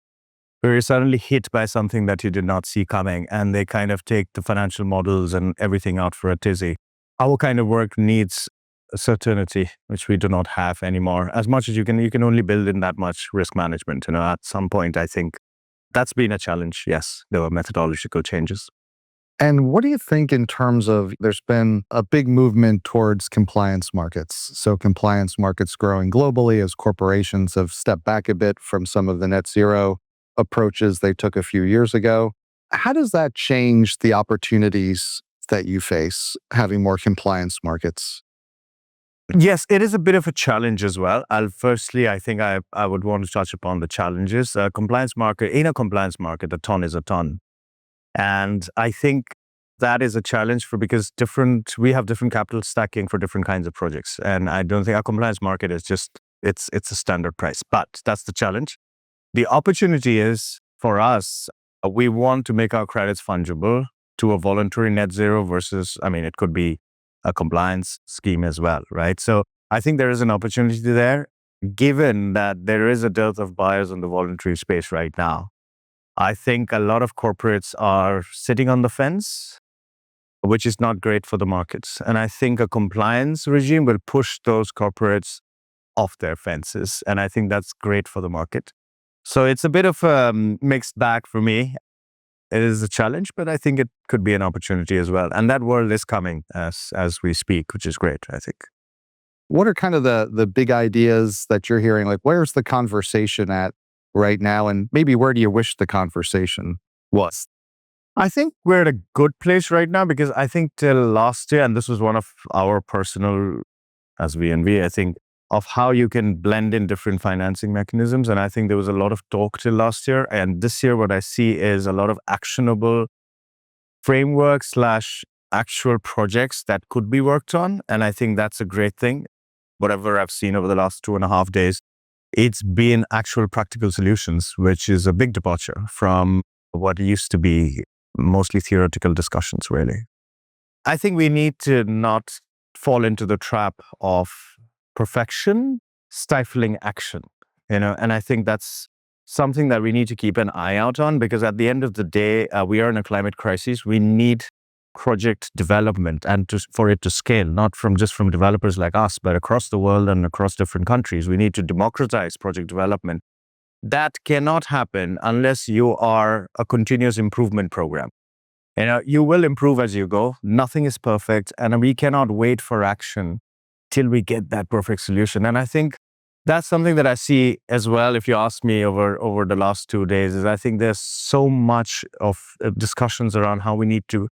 where you're suddenly hit by something that you did not see coming, and they kind of take the financial models and everything out for a tizzy. Our kind of work needs certainty, which we do not have anymore. As much as you can only build in that much risk management. At some point, I think that's been a challenge. Yes, there were methodological changes. And what do you think in terms of there's been a big movement towards compliance markets? So compliance markets growing globally as corporations have stepped back a bit from some of the net zero approaches they took a few years ago. How does that change the opportunities that you face having more compliance markets? Yes, it is a bit of a challenge as well. Firstly, I think I would want to touch upon the challenges. Compliance market, in a compliance market, a ton is a ton. And I think that is a challenge because we have different capital stacking for different kinds of projects. And I don't think our compliance market is it's a standard price, but that's the challenge. The opportunity is for us, we want to make our credits fungible to a voluntary net zero versus, it could be a compliance scheme as well, right? So I think there is an opportunity there, given that there is a dearth of buyers in the voluntary space right now. I think a lot of corporates are sitting on the fence, which is not great for the markets. And I think a compliance regime will push those corporates off their fences. And I think that's great for the market. So it's a bit of a mixed bag for me. It is a challenge, but I think it could be an opportunity as well. And that world is coming as we speak, which is great, I think. What are kind of the big ideas that you're hearing? Like, where's the conversation at right now? And maybe where do you wish the conversation was? I think we're at a good place right now because I think till last year, and this was one of our personal, as VNV, I think, of how you can blend in different financing mechanisms. And I think there was a lot of talk till last year. And this year, what I see is a lot of actionable frameworks / actual projects that could be worked on. And I think that's a great thing. Whatever I've seen over the last 2.5 days, it's been actual practical solutions, which is a big departure from what used to be mostly theoretical discussions, really. I think we need to not fall into the trap of perfection stifling action, and I think that's something that we need to keep an eye out on, because at the end of the day, we are in a climate crisis. We need project development and for it to scale, not just from developers like us, but across the world and across different countries. We need to democratize project development. That cannot happen unless you are a continuous improvement program. You will improve as you go. Nothing is perfect, and we cannot wait for action till we get that perfect solution. And I think that's something that I see as well. If you ask me over the last 2 days, is I think there's so much of discussions around how we need to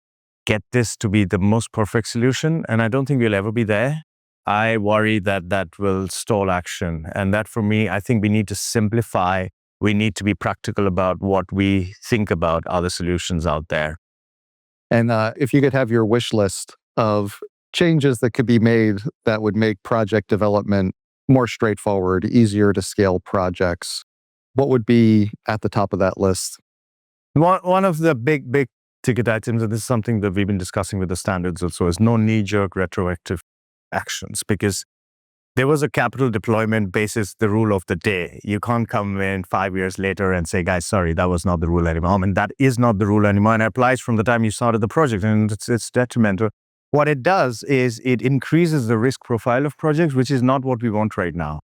get this to be the most perfect solution. And I don't think we'll ever be there. I worry that will stall action. And that, for me, I think we need to simplify. We need to be practical about what we think about other solutions out there. And if you could have your wish list of changes that could be made that would make project development more straightforward, easier to scale projects, what would be at the top of that list? One of the big ticket items, and this is something that we've been discussing with the standards also, is no knee-jerk retroactive actions, because there was a capital deployment basis, the rule of the day. You can't come in 5 years later and say, guys, sorry, that was not the rule anymore. That is not the rule anymore, and it applies from the time you started the project, and it's detrimental. What it does is it increases the risk profile of projects, which is not what we want right now.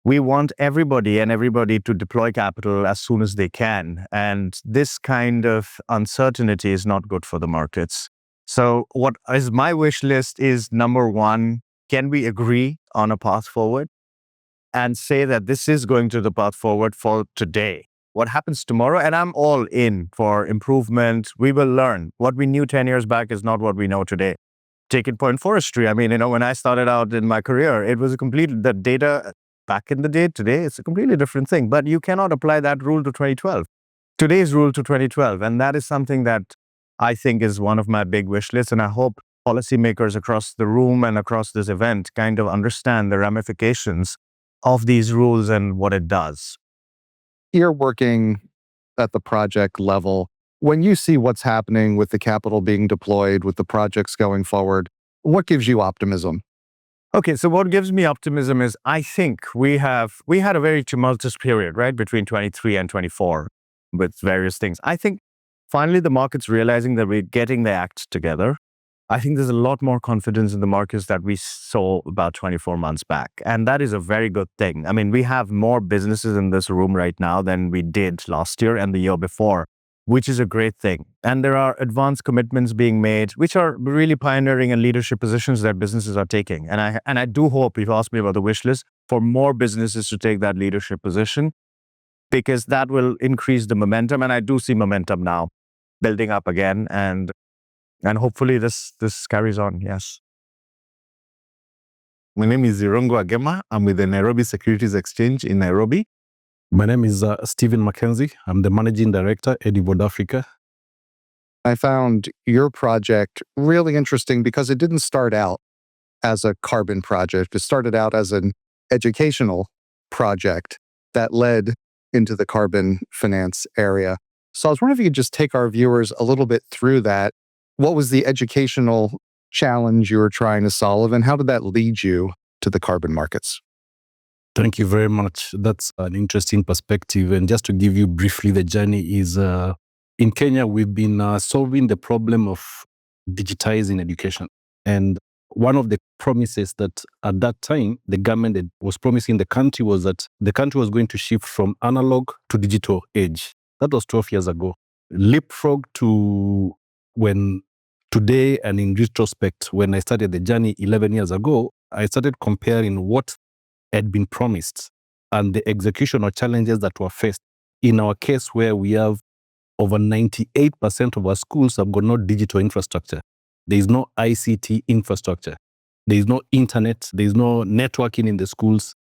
We want everybody to deploy capital as soon as they can. And this kind of uncertainty is not good for the markets. So what is my wish list is, number one, can we agree on a path forward and say that this is going to the path forward for today? What happens tomorrow? And I'm all in for improvement. We will learn. What we knew 10 years back is not what we know today. Take it point forestry. When I started out in my career, it was the data back in the day. Today, it's a completely different thing. But you cannot apply that rule to 2012. Today's rule to 2012. And that is something that I think is one of my big wish lists. And I hope policymakers across the room and across this event kind of understand the ramifications of these rules and what it does. You're working at the project level. When you see what's happening with the capital being deployed, with the projects going forward, what gives you optimism? Okay, so what gives me optimism is I think we had a very tumultuous period, right, between 23 and 24 with various things. I think finally the market's realizing that we're getting the act together. I think there's a lot more confidence in the markets that we saw about 24 months back. And that is a very good thing. We have more businesses in this room right now than we did last year and the year before. which is a great thing. And there are advanced commitments being made, which are really pioneering and leadership positions that businesses are taking. And I do hope, if you ask me about the wish list, for more businesses to take that leadership position, because that will increase the momentum. And I do see momentum now building up again. And hopefully this carries on. Yes. My name is Zirongo Agema. I'm with the Nairobi Securities Exchange in Nairobi. My name is Stephen Mackenzie. I'm the Managing Director at Edivod Africa. I found your project really interesting because it didn't start out as a carbon project. It started out as an educational project that led into the carbon finance area. So I was wondering if you could just take our viewers a little bit through that. What was the educational challenge you were trying to solve, and how did that lead you to the carbon markets? Thank you very much. That's an interesting perspective. And just to give you briefly, the journey is in Kenya, we've been solving the problem of digitizing education. And one of the promises that at that time the government was promising the country was that the country was going to shift from analog to digital age. That was 12 years ago. Leapfrog to when today, and in retrospect, when I started the journey 11 years ago, I started comparing what had been promised and the execution or challenges that were faced. In our case, where we have over 98% of our schools have got no digital infrastructure. There is no ICT infrastructure. There is no internet. There is no networking in the schools.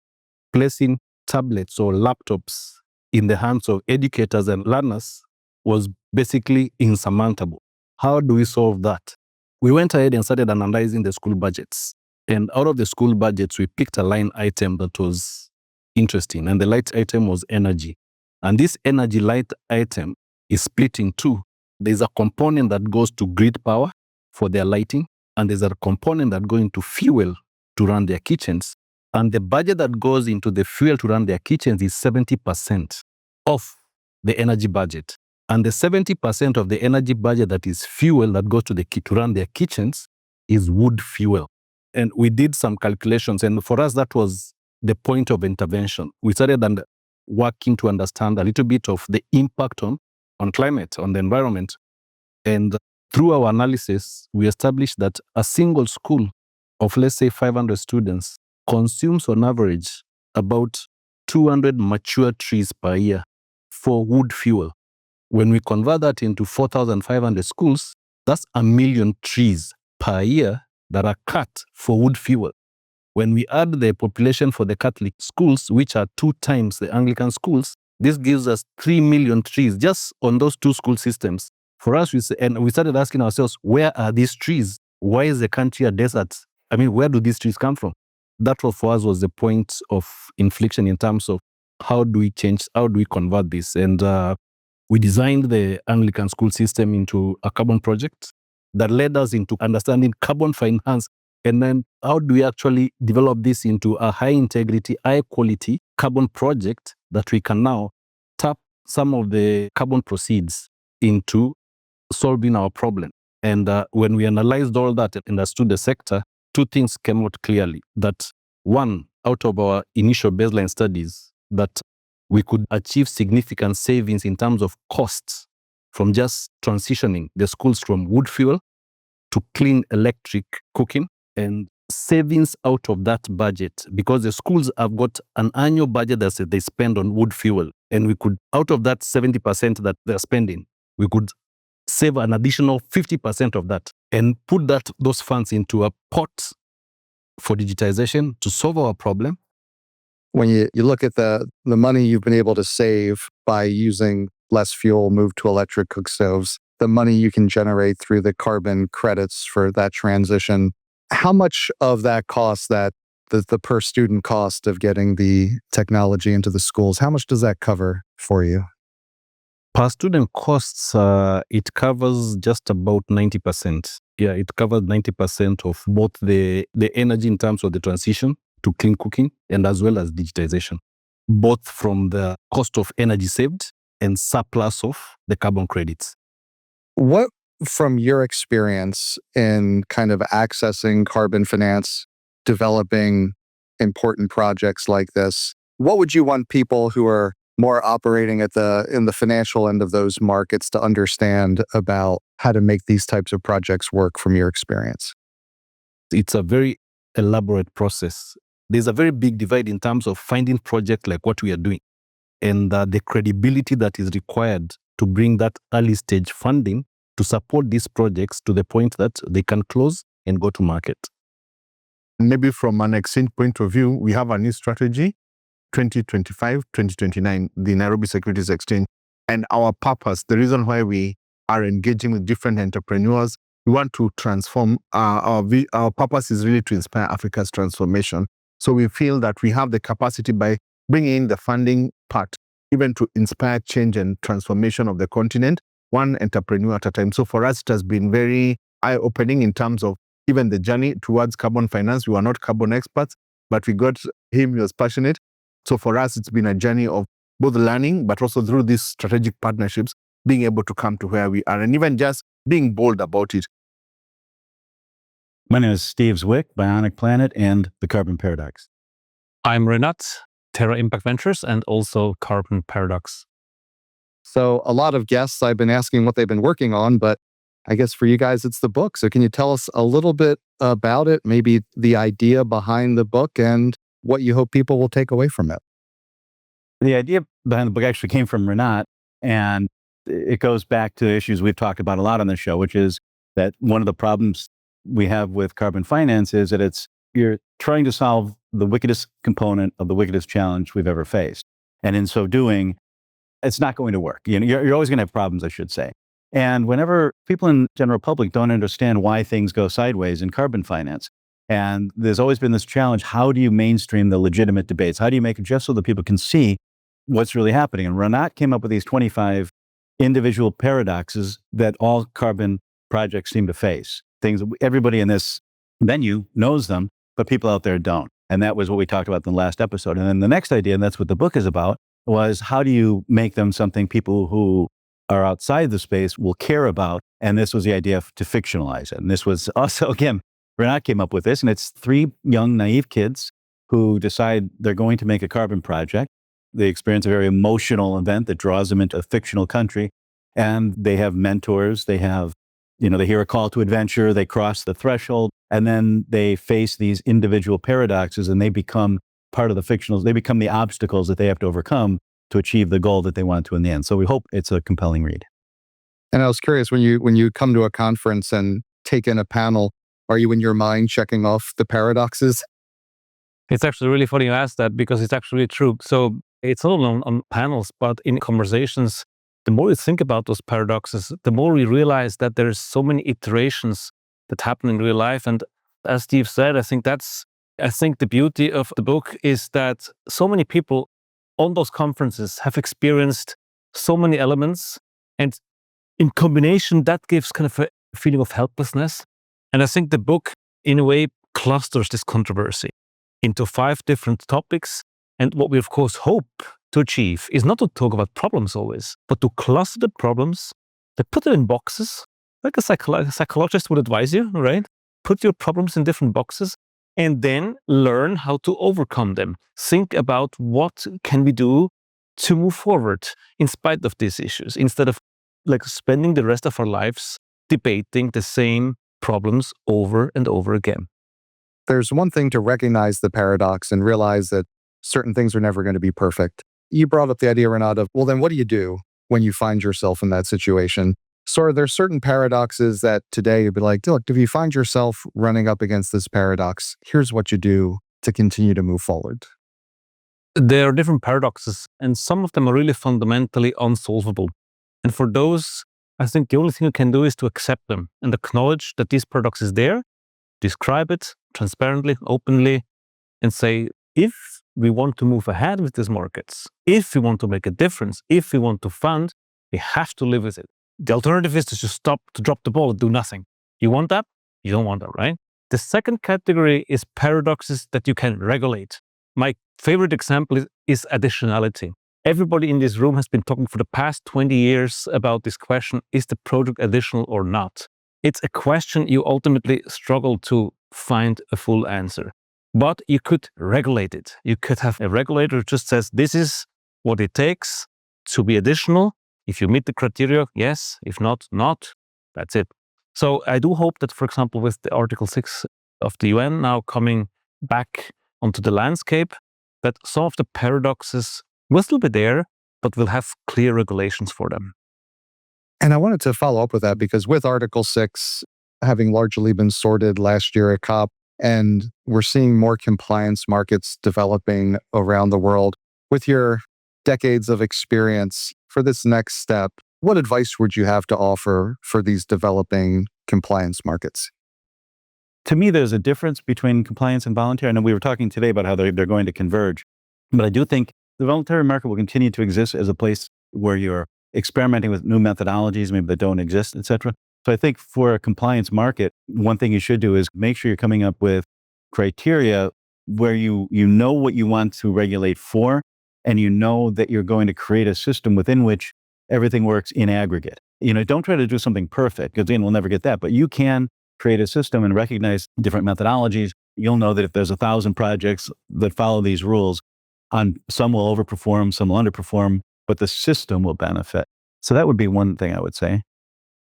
Placing tablets or laptops in the hands of educators and learners was basically insurmountable. How do we solve that? We went ahead and started analyzing the school budgets. And out of the school budgets, we picked a line item that was interesting. And the light item was energy. And this energy light item is split in two. There's a component that goes to grid power for their lighting, and there's a component that goes into fuel to run their kitchens. And the budget that goes into the fuel to run their kitchens is 70% of the energy budget. And the 70% of the energy budget that is fuel that goes to run their kitchens is wood fuel. And we did some calculations, and for us, that was the point of intervention. We started working to understand a little bit of the impact on climate, on the environment. And through our analysis, we established that a single school of, let's say, 500 students consumes on average about 200 mature trees per year for wood fuel. When we convert that into 4,500 schools, that's 1 million trees per year that are cut for wood fuel. When we add the population for the Catholic schools, which are 2 times the Anglican schools, this gives us 3 million trees just on those 2 school systems. For us, we started asking ourselves, where are these trees? Why is the country a desert? I mean, where do these trees come from? That was, for us, was the point of inflection in terms of how do we convert this? And we designed the Anglican school system into a carbon project that led us into understanding carbon finance. And then how do we actually develop this into a high integrity, high quality carbon project that we can now tap some of the carbon proceeds into solving our problem. And when we analyzed all that and understood the sector, 2 things came out clearly. That one, out of our initial baseline studies, that we could achieve significant savings in terms of costs from just transitioning the schools from wood fuel to clean electric cooking, and savings out of that budget, because the schools have got an annual budget that they spend on wood fuel. And we could, out of that 70% that they're spending, we could save an additional 50% of that and put those funds into a pot for digitization to solve our problem. When you look at the money you've been able to save by using less fuel, move to electric cook stoves, the money you can generate through the carbon credits for that transition, how much of that cost, the per student cost of getting the technology into the schools, how much does that cover for you? Per student costs, it covers just about 90%. Yeah, it covers 90% of both the energy in terms of the transition to clean cooking and as well as digitization, both from the cost of energy saved and surplus of the carbon credits. What, from your experience in kind of accessing carbon finance, developing important projects like this, what would you want people who are more operating in the financial end of those markets to understand about how to make these types of projects work from your experience? It's a very elaborate process. There's a very big divide in terms of finding projects like what we are doing and the credibility that is required to bring that early stage funding to support these projects to the point that they can close and go to market. Maybe from an exchange point of view, we have a new strategy, 2025, 2029, the Nairobi Securities Exchange. And our purpose, the reason why we are engaging with different entrepreneurs, we want to transform. Our purpose is really to inspire Africa's transformation. So we feel that we have the capacity by bringing in the funding part, even to inspire change and transformation of the continent, one entrepreneur at a time. So for us, it has been very eye-opening in terms of even the journey towards carbon finance. We were not carbon experts, but we got him, he was passionate. So for us, it's been a journey of both learning, but also through these strategic partnerships, being able to come to where we are and even just being bold about it. My name is Steve Zwick, Bionic Planet and the Carbon Paradox. I'm Renat, Terra Impact Ventures and also Carbon Paradox. So a lot of guests, I've been asking what they've been working on, but I guess for you guys, it's the book. So can you tell us a little bit about it, maybe the idea behind the book and what you hope people will take away from it? The idea behind the book actually came from Renat, and it goes back to issues we've talked about a lot on the show, which is that one of the problems we have with carbon finance is that you're trying to solve the wickedest component of the wickedest challenge we've ever faced. And in so doing, it's not going to work. You're always going to have problems, I should say. And whenever people in the general public don't understand why things go sideways in carbon finance, and there's always been this challenge, how do you mainstream the legitimate debates? How do you make it just so that people can see what's really happening? And Renat came up with these 25 individual paradoxes that all carbon projects seem to face. Things that everybody in this venue knows them, but people out there don't. And that was what we talked about in the last episode. And then the next idea, and that's what the book is about, was how do you make them something people who are outside the space will care about? And this was the idea to fictionalize it. And this was also, again, Renat came up with this, and it's 3 young, naive kids who decide they're going to make a carbon project. They experience a very emotional event that draws them into a fictional country, and they have mentors. They have, they hear a call to adventure, they cross the threshold, and then they face these individual paradoxes, and they become part of the fictionals. They become the obstacles that they have to overcome to achieve the goal that they want to in the end. So we hope it's a compelling read. And I was curious, when you come to a conference and take in a panel, are you in your mind checking off the paradoxes? It's actually really funny you asked that because it's actually true. So it's not on panels, but in conversations, the more you think about those paradoxes, the more you realize that there's so many iterations that happen in real life. And as Steve said, I think the beauty of the book is that so many people on those conferences have experienced so many elements. And in combination, that gives kind of a feeling of helplessness. And I think the book, in a way, clusters this controversy into 5 different topics. And what we, of course, hope to achieve is not to talk about problems always, but to cluster the problems, to put them in boxes, like a psychologist would advise you, right? Put your problems in different boxes and then learn how to overcome them. Think about what can we do to move forward in spite of these issues, instead of spending the rest of our lives debating the same problems over and over again. There's one thing to recognize the paradox and realize that certain things are never going to be perfect. You brought up the idea, Renat, of, well, then what do you do when you find yourself in that situation? So are there certain paradoxes that today you'd be like, look, if you find yourself running up against this paradox, here's what you do to continue to move forward? There are different paradoxes, and some of them are really fundamentally unsolvable. And for those, I think the only thing you can do is to accept them and acknowledge that this paradox is there, describe it transparently, openly, and say, if we want to move ahead with these markets, if we want to make a difference, if we want to fund, we have to live with it. The alternative is to just stop, to drop the ball and do nothing. You want that? You don't want that, right? The second category is paradoxes that you can regulate. My favorite example is additionality. Everybody in this room has been talking for the past 20 years about this question, is the project additional or not? It's a question you ultimately struggle to find a full answer. But you could regulate it. You could have a regulator who just says, this is what it takes to be additional. If you meet the criteria, yes. If not, not. That's it. So I do hope that, for example, with the Article 6 of the UN now coming back onto the landscape, that some of the paradoxes will still be there, but we'll have clear regulations for them. And I wanted to follow up with that because with Article 6 having largely been sorted last year at COP, and we're seeing more compliance markets developing around the world. With your decades of experience for this next step, what advice would you have to offer for these developing compliance markets? To me, there's a difference between compliance and voluntary. I know we were talking today about how they're going to converge, but I do think the voluntary market will continue to exist as a place where you're experimenting with new methodologies, maybe that don't exist, et cetera. So I think for a compliance market, one thing you should do is make sure you're coming up with criteria where you know what you want to regulate for, and you know that you're going to create a system within which everything works in aggregate. Don't try to do something perfect, because then we'll never get that. But you can create a system and recognize different methodologies. You'll know that if there's 1,000 projects that follow these rules, some will overperform, some will underperform, but the system will benefit. So that would be one thing I would say.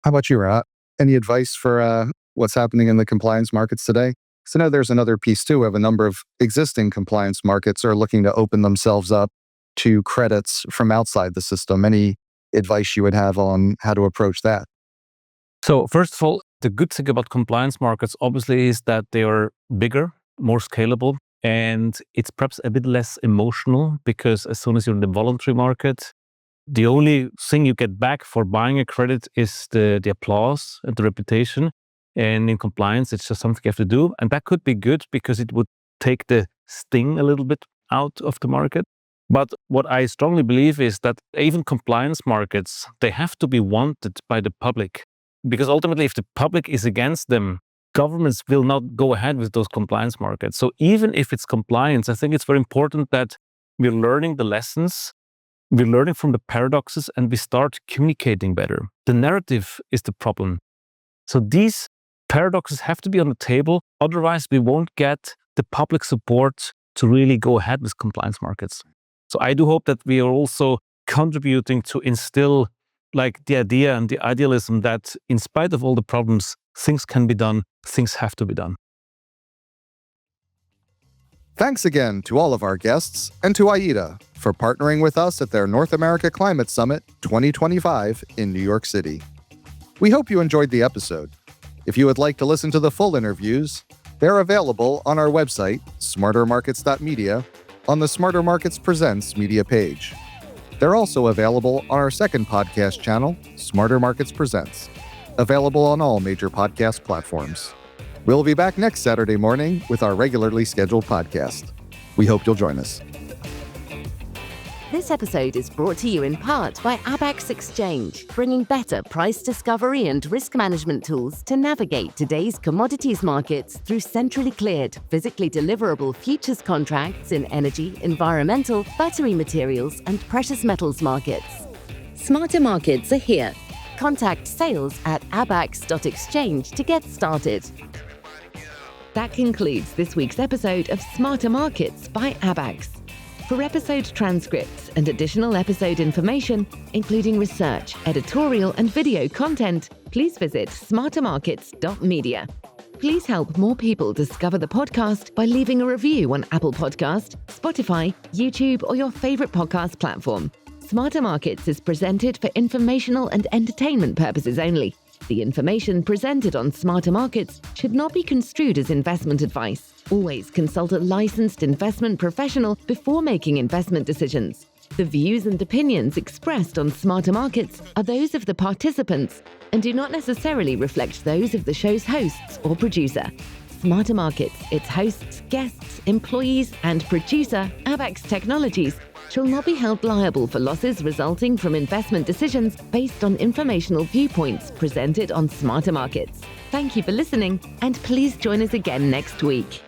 How about you, Rat? Any advice for what's happening in the compliance markets today? Because I know there's another piece too of a number of existing compliance markets are looking to open themselves up to credits from outside the system. Any advice you would have on how to approach that? So first of all, the good thing about compliance markets obviously is that they are bigger, more scalable, and it's perhaps a bit less emotional because as soon as you're in the voluntary market, the only thing you get back for buying a credit is the applause and the reputation. And in compliance, it's just something you have to do. And that could be good because it would take the sting a little bit out of the market. But what I strongly believe is that even compliance markets, they have to be wanted by the public. Because ultimately, if the public is against them, governments will not go ahead with those compliance markets. So even if it's compliance, I think it's very important that we're learning the lessons. We're learning from the paradoxes and we start communicating better. The narrative is the problem. So these paradoxes have to be on the table. Otherwise, we won't get the public support to really go ahead with compliance markets. So I do hope that we are also contributing to instill the idea and the idealism that in spite of all the problems, things can be done, things have to be done. Thanks again to all of our guests and to IETA for partnering with us at their North America Climate Summit 2025 in New York City. We hope you enjoyed the episode. If you would like to listen to the full interviews, they're available on our website, smartermarkets.media, on the Smarter Markets Presents media page. They're also available on our second podcast channel, Smarter Markets Presents, available on all major podcast platforms. We'll be back next Saturday morning with our regularly scheduled podcast. We hope you'll join us. This episode is brought to you in part by Abax Exchange, bringing better price discovery and risk management tools to navigate today's commodities markets through centrally cleared, physically deliverable futures contracts in energy, environmental, battery materials, and precious metals markets. Smarter Markets are here. Contact sales at abax.exchange to get started. That concludes this week's episode of Smarter Markets by Abax. For episode transcripts and additional episode information, including research, editorial, and video content, please visit smartermarkets.media. Please help more people discover the podcast by leaving a review on Apple Podcast, Spotify, YouTube, or your favorite podcast platform. Smarter Markets is presented for informational and entertainment purposes only. The information presented on Smarter Markets should not be construed as investment advice. Always consult a licensed investment professional before making investment decisions. The views and opinions expressed on Smarter Markets are those of the participants and do not necessarily reflect those of the show's hosts or producer. Smarter Markets, its hosts, guests, employees, and producer, Abax Technologies, shall not be held liable for losses resulting from investment decisions based on informational viewpoints presented on Smarter Markets. Thank you for listening, and please join us again next week.